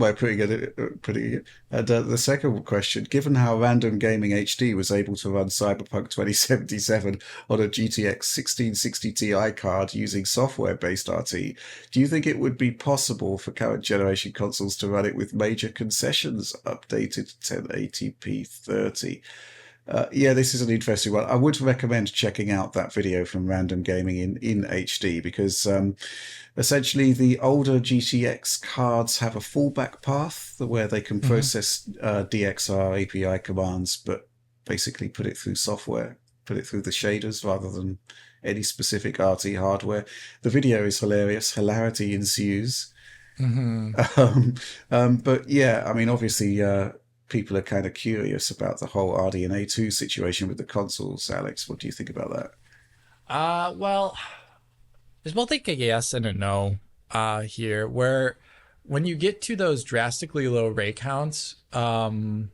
of putting it. And the second question, given how Random Gaming HD was able to run Cyberpunk 2077 on a GTX 1660 Ti card using software-based RT, do you think it would be possible for current generation consoles to run it with major concessions updated to 1080p 30? This is an interesting one. I would recommend checking out that video from Random Gaming in HD, because essentially the older GTX cards have a fallback path where they can process DXR API commands, but basically put it through software, put it through the shaders rather than any specific RT hardware. The video is hilarious. Hilarity ensues. But yeah, I mean, obviously, people are kind of curious about the whole RDNA 2 situation with the consoles. Alex, what do you think about that? Well, there's both like a yes and a no here, where when you get to those drastically low ray counts, and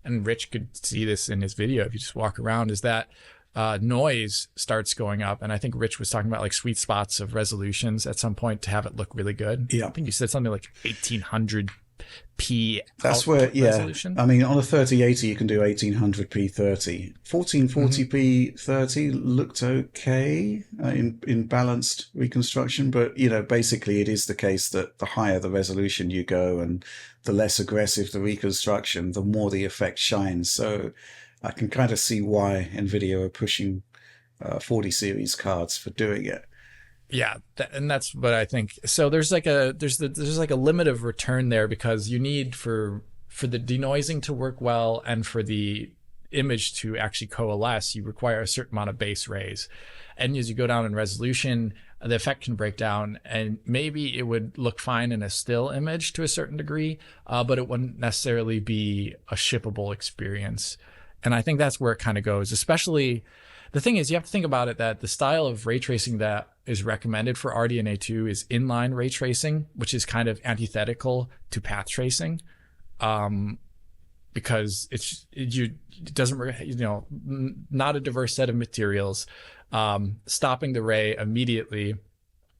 Rich could see this in his video if you just walk around, is that noise starts going up. And I think Rich was talking about like sweet spots of resolutions at some point to have it look really good. Yeah. I think you said something like 1800p. That's where, resolution. I mean, on a 3080, you can do 1800p 30. 1440p 30 looked okay in balanced reconstruction, but basically it is the case that the higher the resolution you go and the less aggressive the reconstruction, the more the effect shines. So I can kind of see why NVIDIA are pushing 40 series cards for doing it. Yeah, and that's what I think. So there's like a limit of return there, because you need for the denoising to work well and for the image to actually coalesce, you require a certain amount of base rays. And as you go down in resolution, the effect can break down, and maybe it would look fine in a still image to a certain degree, but it wouldn't necessarily be a shippable experience. And I think that's where it kind of goes. Especially, the thing is, you have to think about it that the style of ray tracing that is recommended for RDNA 2 is inline ray tracing, which is kind of antithetical to path tracing, because it doesn't, not a diverse set of materials, stopping the ray immediately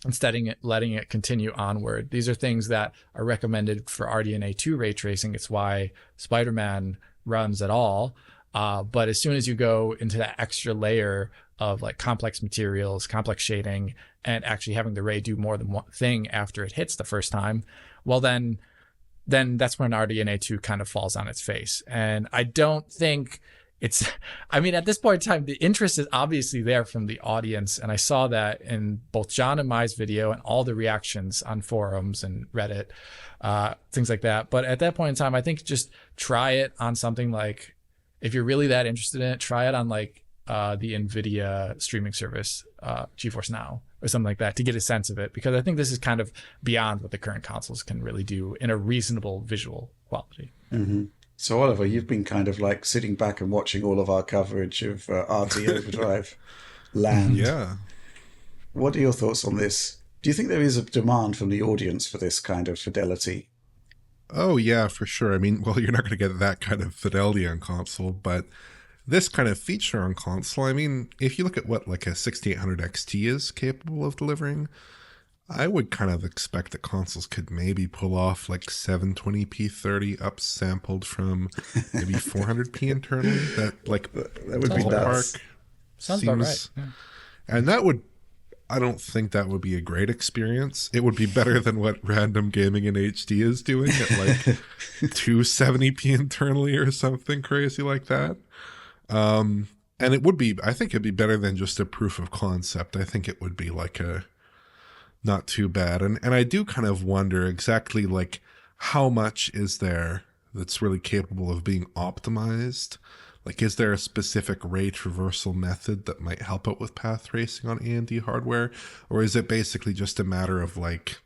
instead of letting it continue onward. These are things that are recommended for RDNA 2 ray tracing. It's why Spider-Man runs at all. But as soon as you go into that extra layer of like complex materials, complex shading, and actually having the ray do more than one thing after it hits the first time, well, then that's when RDNA 2 kind of falls on its face. And I don't think it's, I mean, at this point in time, the interest is obviously there from the audience. And I saw that in both John and Mai's video and all the reactions on forums and Reddit, things like that. But at that point in time, I think just try it on something like, if you're really that interested in it, try it on like the NVIDIA streaming service, GeForce Now or something like that, to get a sense of it. Because I think this is kind of beyond what the current consoles can really do in a reasonable visual quality. Mm-hmm. So, Oliver, you've been kind of like sitting back and watching all of our coverage of RT Overdrive land. Yeah. What are your thoughts on this? Do you think there is a demand from the audience for this kind of fidelity? Oh, yeah, for sure. I mean, well, you're not going to get that kind of fidelity on console, but this kind of feature on console, I mean, if you look at what like a 6800 XT is capable of delivering, I would kind of expect that consoles could maybe pull off like 720p 30 upsampled from maybe 400p internally. That would be nuts. Sounds about right. Yeah. And that would, I don't think that would be a great experience. It would be better than what Random Gaming in HD is doing at like 270p internally or something crazy like that. And it would be, I think it'd be better than just a proof of concept. I think it would be like a not too bad. And I do kind of wonder exactly like how much is there that's really capable of being optimized? Like, is there a specific ray traversal method that might help out with path tracing on AMD hardware? Or is it basically just a matter of like,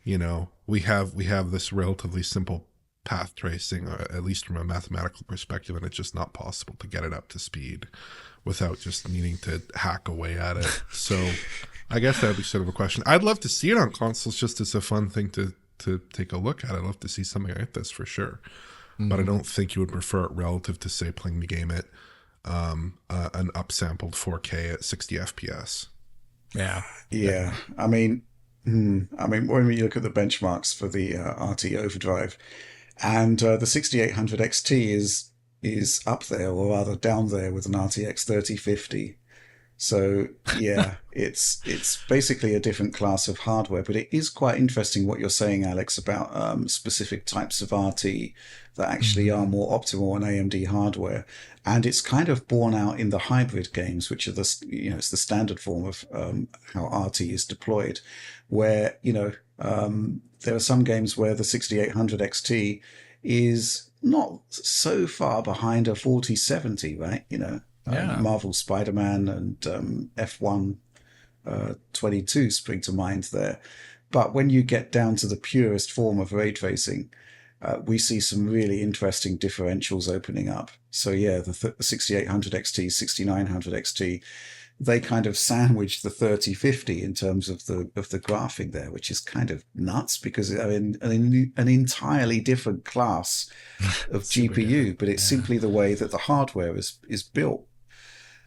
you know, we have this relatively simple path tracing, at least from a mathematical perspective, and it's just not possible to get it up to speed without just needing to hack away at it. So I guess that would be sort of a question. I'd love to see it on consoles just as a fun thing to take a look at. I'd love to see something like this for sure. Mm-hmm. But I don't think you would prefer it relative to, say, playing the game at an upsampled 4K at 60 FPS. Yeah. Yeah. I mean, when we look at the benchmarks for the RT Overdrive, and the 6800 XT is up there, or rather down there, with an RTX 3050. So yeah, it's basically a different class of hardware, but it is quite interesting what you're saying, Alex, about specific types of RT that actually are more optimal on AMD hardware, and it's kind of borne out in the hybrid games, which are it's the standard form of how RT is deployed, where there are some games where the 6800 XT is not so far behind a 4070, right? Marvel Spider-Man and F1 22 spring to mind there. But when you get down to the purest form of ray tracing, we see some really interesting differentials opening up. So yeah, the 6800 XT, 6900 XT, they kind of sandwich the 3050 in terms of the graphing there, which is kind of nuts because they're in an entirely different class of GPU, but it's simply the way that the hardware is built.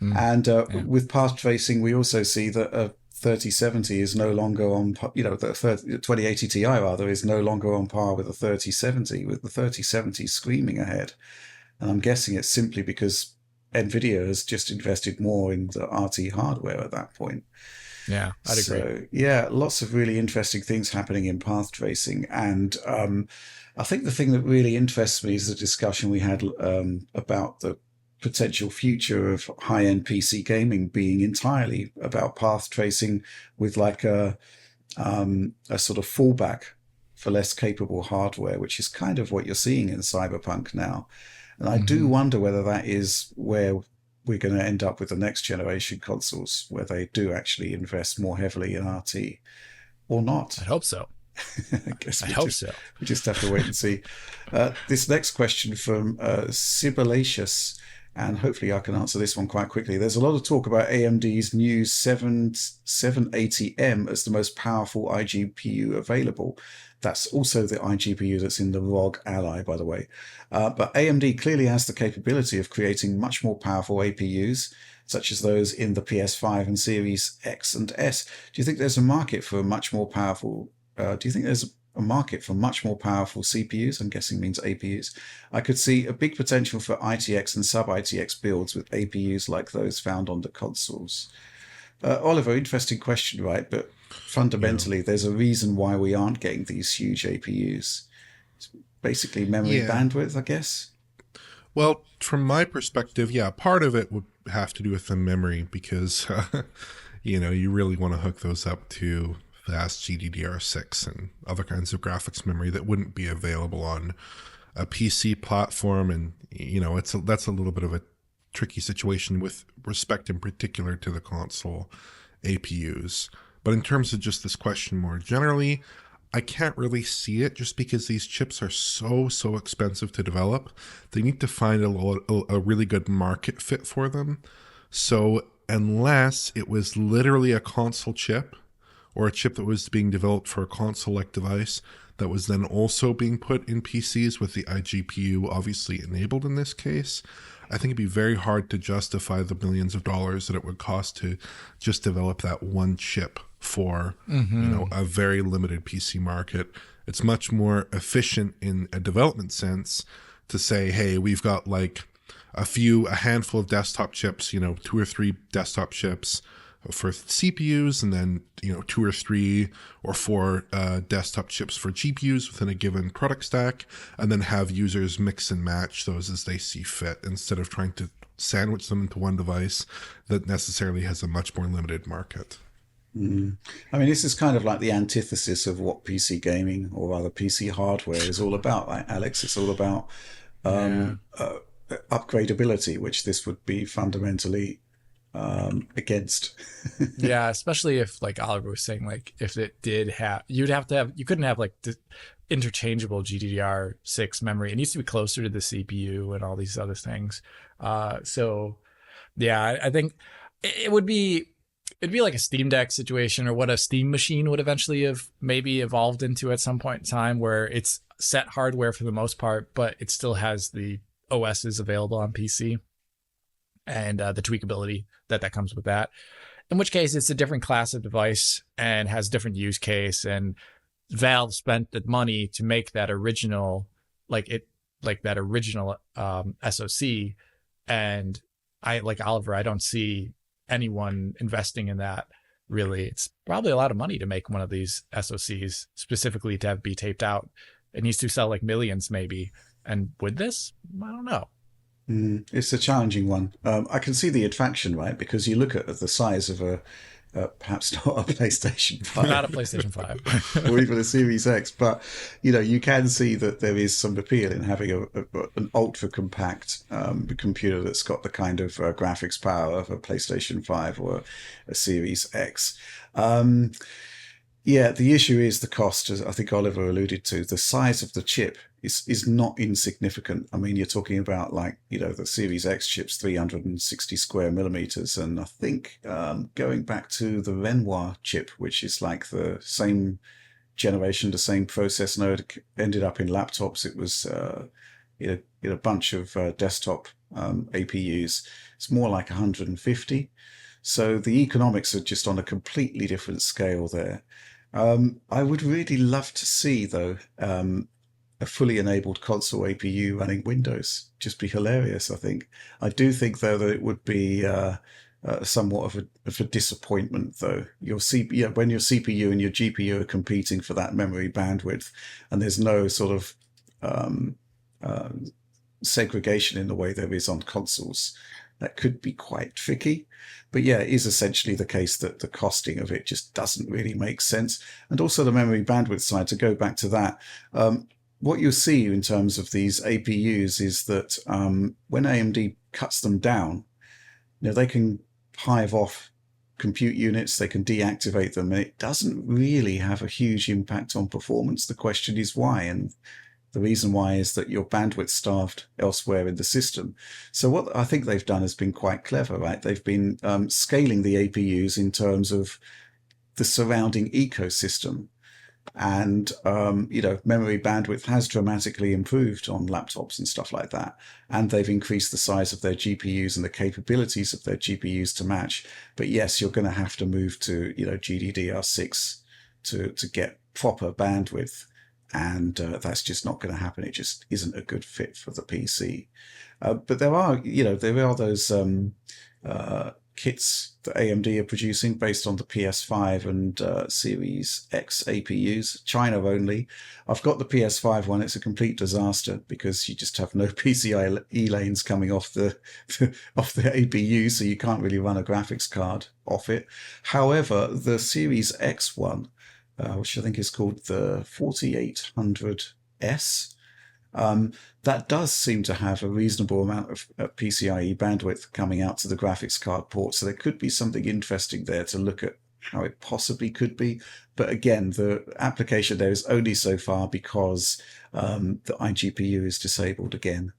And with path tracing, we also see that a 3070 is no longer on, the 2080 Ti rather is no longer on par with a 3070, with the 3070 screaming ahead. And I'm guessing it's simply because NVIDIA has just invested more in the RT hardware at that point. Yeah, I'd agree. So, yeah, lots of really interesting things happening in path tracing. And I think the thing that really interests me is the discussion we had about the potential future of high-end PC gaming being entirely about path tracing with like a sort of fallback for less capable hardware, which is kind of what you're seeing in Cyberpunk now. And I do wonder whether that is where we're going to end up with the next generation consoles, where they do actually invest more heavily in RT or not. I hope so. I guess we just have to wait and see. This next question from Sibylatius, and hopefully I can answer this one quite quickly. There's a lot of talk about AMD's new 780M as the most powerful iGPU available. That's also the iGPU that's in the ROG Ally, by the way. But AMD clearly has the capability of creating much more powerful APUs. such as those in the PS5 and Series X and S. Do you think there's a market for much more powerful? Do you think there's a market for much more powerful CPUs? I'm guessing means APUs. I could see a big potential for ITX and sub-ITX builds with APUs like those found on the consoles. Oliver, interesting question, right? But fundamentally, there's a reason why we aren't getting these huge APUs. It's basically memory bandwidth, I guess. Well, from my perspective, yeah, part of it would have to do with the memory because, you really want to hook those up to fast GDDR6 and other kinds of graphics memory that wouldn't be available on a PC platform. And, that's a little bit of a tricky situation with respect in particular to the console APUs. But in terms of just this question more generally, I can't really see it just because these chips are so expensive to develop. They need to find a really good market fit for them. So unless it was literally a console chip or a chip that was being developed for a console-like device that was then also being put in PCs with the iGPU obviously enabled in this case, I think it'd be very hard to justify the millions of dollars that it would cost to just develop that one chip for a very limited PC market. It's much more efficient in a development sense to say, hey, we've got like a handful of desktop chips, 2 or 3 desktop chips for CPUs, and then 2 or 3 or 4 desktop chips for GPUs within a given product stack, and then have users mix and match those as they see fit instead of trying to sandwich them into one device that necessarily has a much more limited market. I mean, this is kind of like the antithesis of what PC gaming, or rather PC hardware, is all about, right, Alex? It's all about upgradability, which this would be fundamentally against. Yeah, especially if, like Oliver was saying, like if it did have, you couldn't have like the interchangeable GDDR6 memory. It needs to be closer to the CPU and all these other things. So yeah, I think it'd be like a Steam Deck situation, or what a Steam machine would eventually have maybe evolved into at some point in time, where it's set hardware for the most part, but it still has the OSs available on PC and the tweakability that comes with that. In which case, it's a different class of device and has different use case. And Valve spent the money to make that original, SoC. And I, like Oliver, I don't see anyone investing in that really. It's probably a lot of money to make one of these SoCs specifically to be taped out. It needs to sell like millions maybe. And with this, I don't know. It's a challenging one. I can see the attraction, right? Because you look at the size of perhaps not a PlayStation 5. Not a PlayStation 5. Or even a Series X. But, you can see that there is some appeal in having an ultra-compact computer that's got the kind of graphics power of a PlayStation 5 or a Series X. Yeah, the issue is the cost, as I think Oliver alluded to. The size of the chip is not insignificant. I mean, you're talking about the Series X chip's 360 square millimeters. And I think going back to the Renoir chip, which is like the same generation, the same process node, ended up in laptops. It was in a bunch of desktop APUs. It's more like 150. So the economics are just on a completely different scale there. I would really love to see, though, a fully enabled console APU running Windows. Just be hilarious, I think. I do think, though, that it would be somewhat of a disappointment, though. When your CPU and your GPU are competing for that memory bandwidth, and there's no sort of segregation in the way there is on consoles, that could be quite tricky. But yeah, it is essentially the case that the costing of it just doesn't really make sense. And also the memory bandwidth side, to go back to that, what you'll see in terms of these APUs is that when AMD cuts them down, they can hive off compute units, they can deactivate them, and it doesn't really have a huge impact on performance. The question is why, and the reason why is that you're bandwidth starved elsewhere in the system. So what I think they've done has been quite clever, right? They've been scaling the APUs in terms of the surrounding ecosystem. And, memory bandwidth has dramatically improved on laptops and stuff like that. And they've increased the size of their GPUs and the capabilities of their GPUs to match. But yes, you're going to have to move to, GDDR6 to get proper bandwidth. And that's just not going to happen. It just isn't a good fit for the PC. But there are those kits that AMD are producing based on the PS5 and Series X APUs, China only. I've got the PS5 one. It's a complete disaster because you just have no PCIe lanes coming off the off the APU, so you can't really run a graphics card off it. However, the Series X one, which I think is called the 4800S, that does seem to have a reasonable amount of PCIe bandwidth coming out to the graphics card port. So there could be something interesting there to look at how it possibly could be. But again, the application there is only so far because the iGPU is disabled again.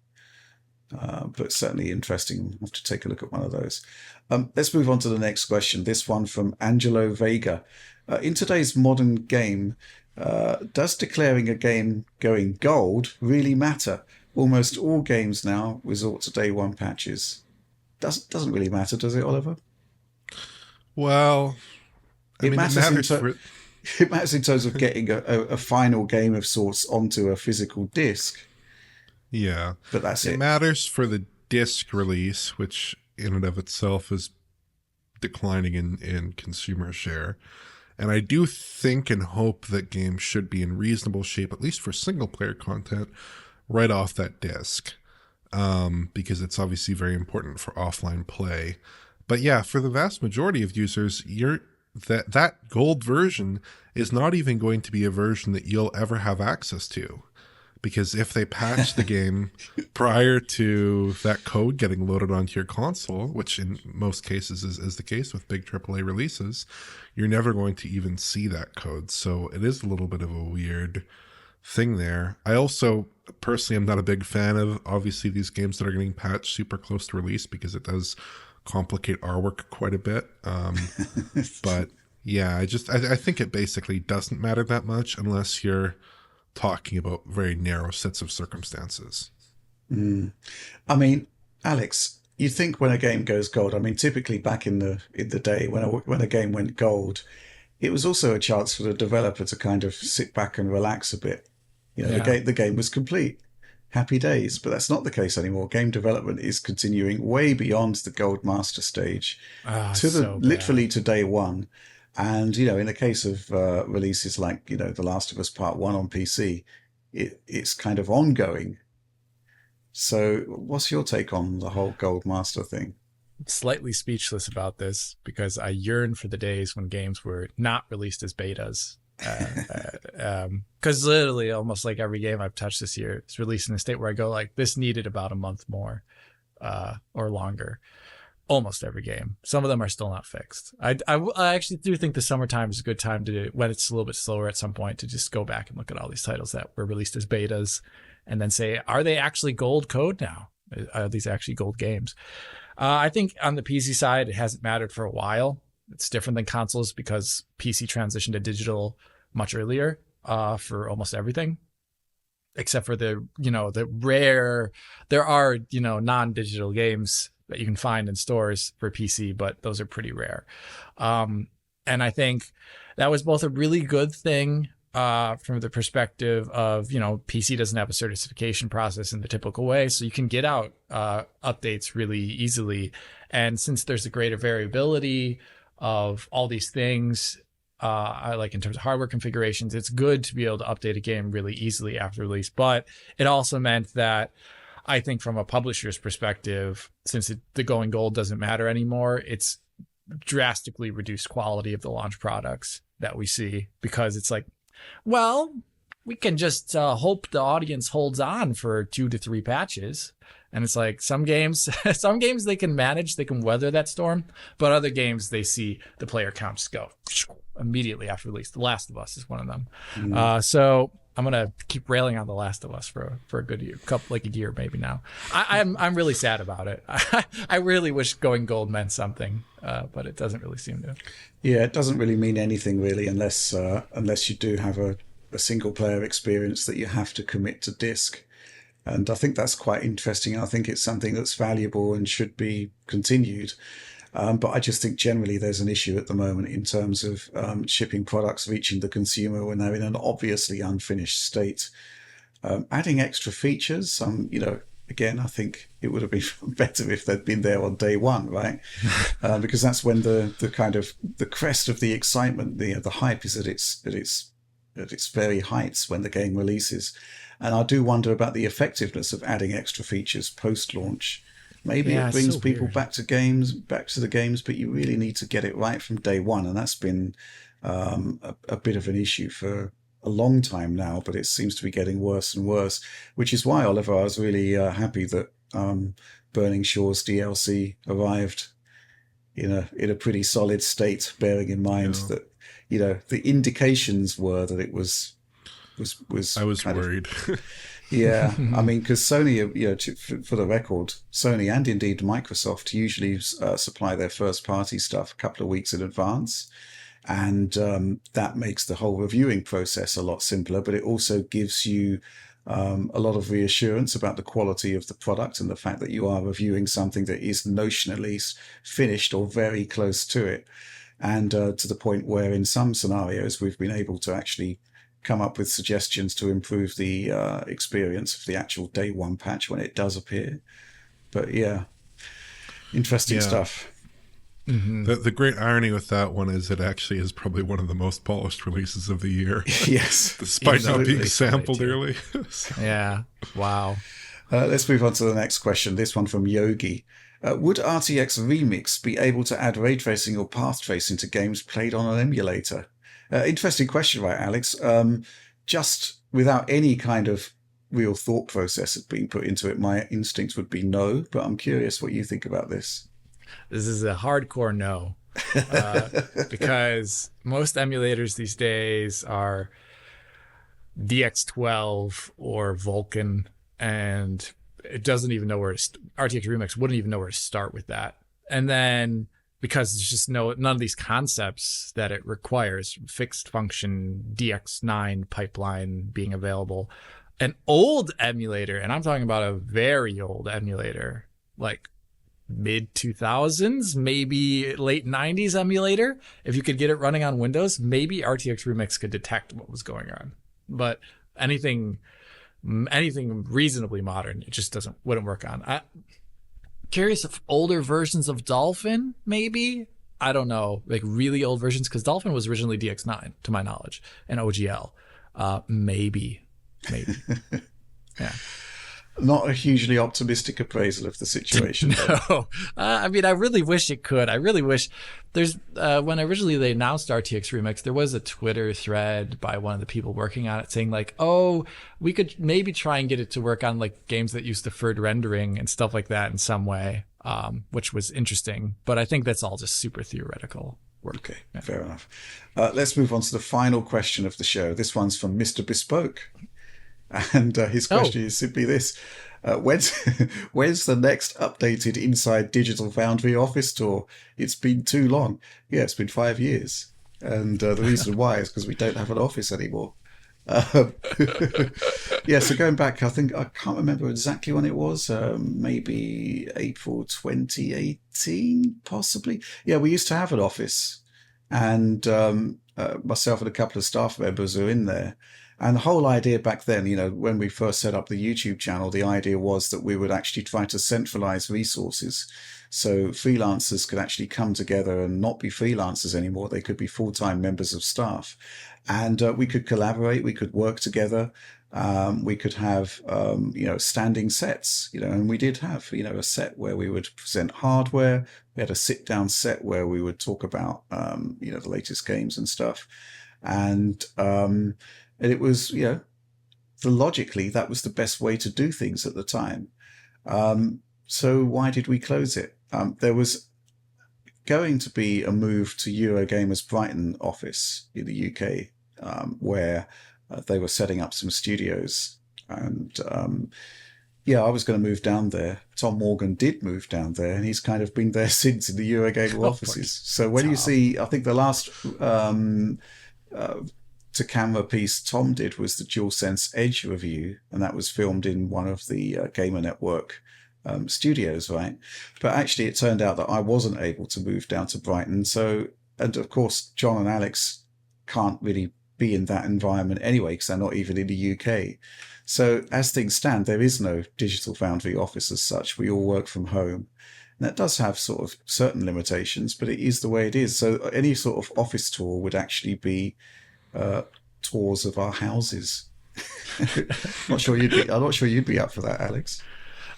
But certainly interesting. I'll have to take a look at one of those. Let's move on to the next question. This one from Angelo Vega. In today's modern game, does declaring a game going gold really matter? Almost all games now resort to day one patches. Doesn't really matter, does it, Oliver? Well, it matters in terms of getting a final game of sorts onto a physical disc. Yeah. But that's it. It matters for the disc release, which in and of itself is declining in consumer share. And I do think and hope that games should be in reasonable shape, at least for single-player content, right off that disc, because it's obviously very important for offline play. But yeah, for the vast majority of users, that gold version is not even going to be a version that you'll ever have access to. Because if they patch the game prior to that code getting loaded onto your console, which in most cases is the case with big AAA releases, you're never going to even see that code. So it is a little bit of a weird thing there. I also, personally, am not a big fan of, obviously, these games that are getting patched super close to release because it does complicate our work quite a bit. But yeah, I think it basically doesn't matter that much unless you're talking about very narrow sets of circumstances. I mean, Alex, you think when a game goes gold, I mean, typically back in the day when a game went gold, it was also a chance for the developer to kind of sit back and relax a bit. The game was complete. Happy days. But that's not the case anymore. Game development is continuing way beyond the gold master stage literally to day one. And, in the case of releases like, The Last of Us Part 1 on PC, it's kind of ongoing. So what's your take on the whole Gold Master thing? I'm slightly speechless about this because I yearn for the days when games were not released as betas. Because literally almost like every game I've touched this year is released in a state where I go like, this needed about a month more or longer. Almost every game. Some of them are still not fixed. I actually do think the summertime is a good time to, when it's a little bit slower at some point, to just go back and look at all these titles that were released as betas and then say, are they actually gold code now? Are these actually gold games? I think on the PC side, it hasn't mattered for a while. It's different than consoles because PC transitioned to digital much earlier for almost everything. Except for the rare, there are, non-digital games that you can find in stores for PC, but those are pretty rare. And I think that was both a really good thing from the perspective of, PC doesn't have a certification process in the typical way, so you can get out updates really easily. And since there's a greater variability of all these things, like in terms of hardware configurations, it's good to be able to update a game really easily after release. But it also meant that I think from a publisher's perspective, since the going gold doesn't matter anymore, it's drastically reduced quality of the launch products that we see, because it's like, well, we can just hope the audience holds on for 2 to 3 patches. And it's like some games they can manage, they can weather that storm, but other games they see the player counts go immediately after release. The Last of Us is one of them. So I'm gonna keep railing on The Last of Us for a good year, like a year maybe now. I'm really sad about it. I really wish going gold meant something, but it doesn't really seem to. Yeah, it doesn't really mean anything really unless you do have a single player experience that you have to commit to disc. And I think that's quite interesting. I think it's something that's valuable and should be continued. But I just think generally there's an issue at the moment in terms of shipping products reaching the consumer when they're in an obviously unfinished state. Adding extra features, again, I think it would have been better if they'd been there on day one, right? Because that's when the kind of the crest of the excitement, the hype is at its very heights when the game releases. And I do wonder about the effectiveness of adding extra features post-launch. Maybe it brings people back to the games, but you really need to get it right from day one. And that's been a bit of an issue for a long time now, but it seems to be getting worse and worse, which is why, Oliver, I was really happy that Burning Shores DLC arrived in a pretty solid state, bearing in mind that, the indications were that it was I was worried. Yeah, I mean, because Sony, for the record, Sony and indeed Microsoft usually supply their first-party stuff a couple of weeks in advance, and that makes the whole reviewing process a lot simpler. But it also gives you a lot of reassurance about the quality of the product and the fact that you are reviewing something that is notionally finished or very close to it, and to the point where in some scenarios we've been able to actually come up with suggestions to improve the experience of the actual day one patch when it does appear. But yeah, interesting stuff. Mm-hmm. The great irony with that one is it actually is probably one of the most polished releases of the year. Yes. Despite not being sampled early. Yeah. Wow. Let's move on to the next question. This one from Yogi. Would RTX Remix be able to add ray tracing or path tracing to games played on an emulator? Interesting question, right, Alex? Just without any kind of real thought process being put into it, my instinct would be no, but I'm curious what you think about this. This is a hardcore no, because most emulators these days are DX12 or Vulkan, and it doesn't even know where RTX Remix wouldn't even know where to start with that. And then because there's just none of these concepts that it requires, fixed function DX9 pipeline being available, an old emulator, and I'm talking about a very old emulator, like mid 2000s, maybe late 90s emulator. If you could get it running on Windows, maybe RTX Remix could detect what was going on. But anything reasonably modern, it just wouldn't work on. Curious if older versions of Dolphin, maybe? I don't know, like really old versions, because Dolphin was originally DX9, to my knowledge, and OGL. Maybe. Yeah. Not a hugely optimistic appraisal of the situation. No. I mean, I really wish it could. I really wish there's, when originally they announced RTX Remix, there was a Twitter thread by one of the people working on it saying like, oh, we could maybe try and get it to work on like games that use deferred rendering and stuff like that in some way, which was interesting. But I think that's all just super theoretical work. Okay, yeah. Fair enough. Let's move on to the final question of the show. This one's from Mr. Bespoke. And his question is simply this. When's the next updated Inside Digital Foundry office tour? It's been too long. Yeah, it's been 5 years. And the reason why is because we don't have an office anymore. Yeah, so going back, I can't remember exactly when it was. Maybe April 2018, possibly. Yeah, we used to have an office. And myself and a couple of staff members are in there. And the whole idea back then, when we first set up the YouTube channel, the idea was that we would actually try to centralize resources. So freelancers could actually come together and not be freelancers anymore. They could be full-time members of staff. And we could collaborate. We could work together. We could have, standing sets, and we did have, a set where we would present hardware. We had a sit-down set where we would talk about, the latest games and stuff. And it was, logically, that was the best way to do things at the time. So why did we close it? There was going to be a move to Eurogamer's Brighton office in the UK, where they were setting up some studios. And yeah, I was going to move down there. Tom Morgan did move down there, and he's kind of been there since in the Eurogamer offices. So when you see, I think the last to camera piece Tom did was the DualSense Edge review, and that was filmed in one of the Gamer Network studios, right? But actually it turned out that I wasn't able to move down to Brighton. So, and of course, John and Alex can't really be in that environment anyway, because they're not even in the UK. So as things stand, there is no Digital Foundry office as such. We all work from home. And that does have sort of certain limitations, but it is the way it is. So any sort of office tour would actually be tours of our houses. I'm not sure you'd be up for that, Alex.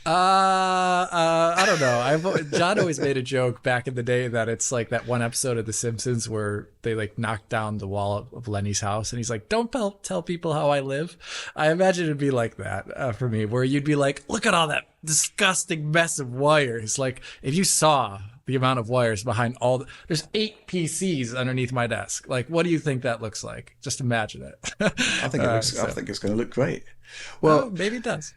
I don't know. John always made a joke back in the day that it's like that one episode of The Simpsons where they like knocked down the wall of Lenny's house, and he's like, "Don't tell people how I live." I imagine it'd be like that for me, where you'd be like, "Look at all that disgusting mess of wires." Like if you saw the amount of wires behind there's 8 PCs underneath my desk. Like, what do you think that looks like? Just imagine it. I think I think it's going to look great. Well, maybe it does.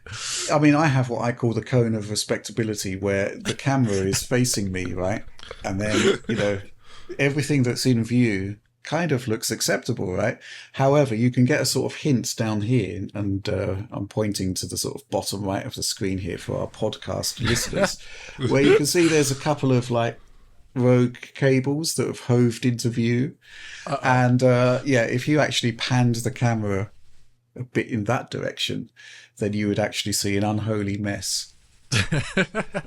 I mean, I have what I call the cone of respectability, where the camera is facing me, right? And then, everything that's in view kind of looks acceptable, right? However, you can get a sort of hint down here, and I'm pointing to the sort of bottom right of the screen here for our podcast listeners, where you can see there's a couple of like rogue cables that have hoved into view. Uh-oh. And if you actually panned the camera a bit in that direction, then you would actually see an unholy mess.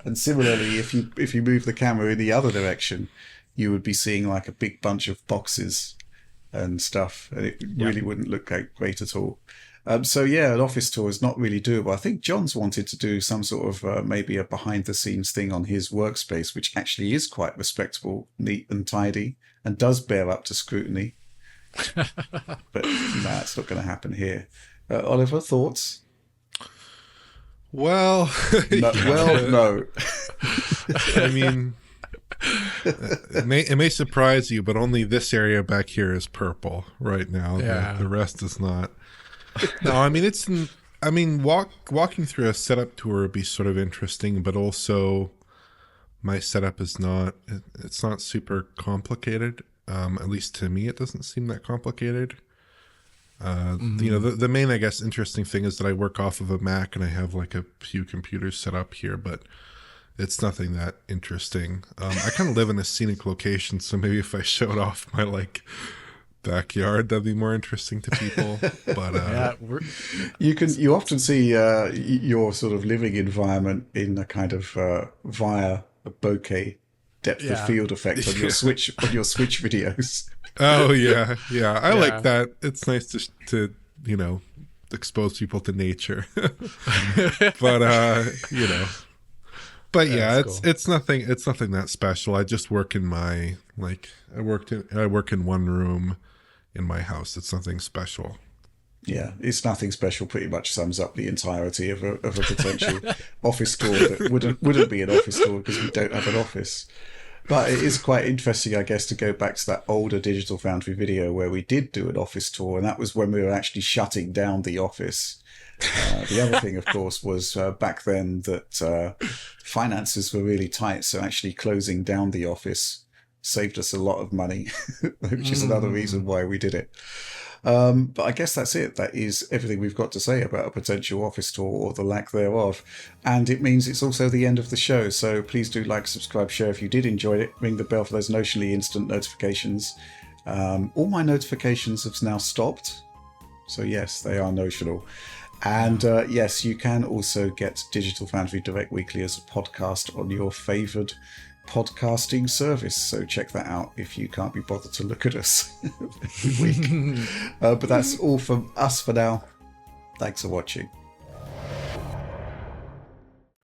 And similarly, if you move the camera in the other direction, you would be seeing like a big bunch of boxes and stuff, and it really wouldn't look great at all. So yeah, an office tour is not really doable. I think John's wanted to do some sort of maybe a behind the scenes thing on his workspace, which actually is quite respectable, neat and tidy, and does bear up to scrutiny. But it's not going to happen here. Oliver, thoughts? Well, no. I mean, it may surprise you, but only this area back here is purple right now. Yeah. The rest is not. No, I mean, walking through a setup tour would be sort of interesting, but also my setup is it's not super complicated. At least to me, it doesn't seem that complicated. The main, I guess, interesting thing is that I work off of a Mac and I have like a few computers set up here, but it's nothing that interesting. I kind of live in a scenic location, so maybe if I showed off my like backyard, that'd be more interesting to people. But you often see your sort of living environment in a kind of via a bokeh depth of field effect on your Switch videos. Oh yeah. I like that. It's nice to expose people to nature. But But yeah, it's nothing that special. I just work in my I work in one room in my house. It's nothing special. Yeah, it's nothing special. Pretty much sums up the entirety of a potential office tour that wouldn't be an office tour because we don't have an office. But it is quite interesting, I guess, to go back to that older Digital Foundry video where we did do an office tour, and that was when we were actually shutting down the office. The other thing, of course, was back then that finances were really tight, so actually closing down the office saved us a lot of money, which is another reason why we did it. But I guess that's it. That is everything we've got to say about a potential office tour or the lack thereof. And it means it's also the end of the show. So please do like, subscribe, share if you did enjoy it. Ring the bell for those notionally instant notifications. All my notifications have now stopped. So yes, they are notional. And yes, you can also get Digital Foundry Direct Weekly as a podcast on your favoured podcasting service. So check that out if you can't be bothered to look at us every week. But that's all from us for now. Thanks for watching.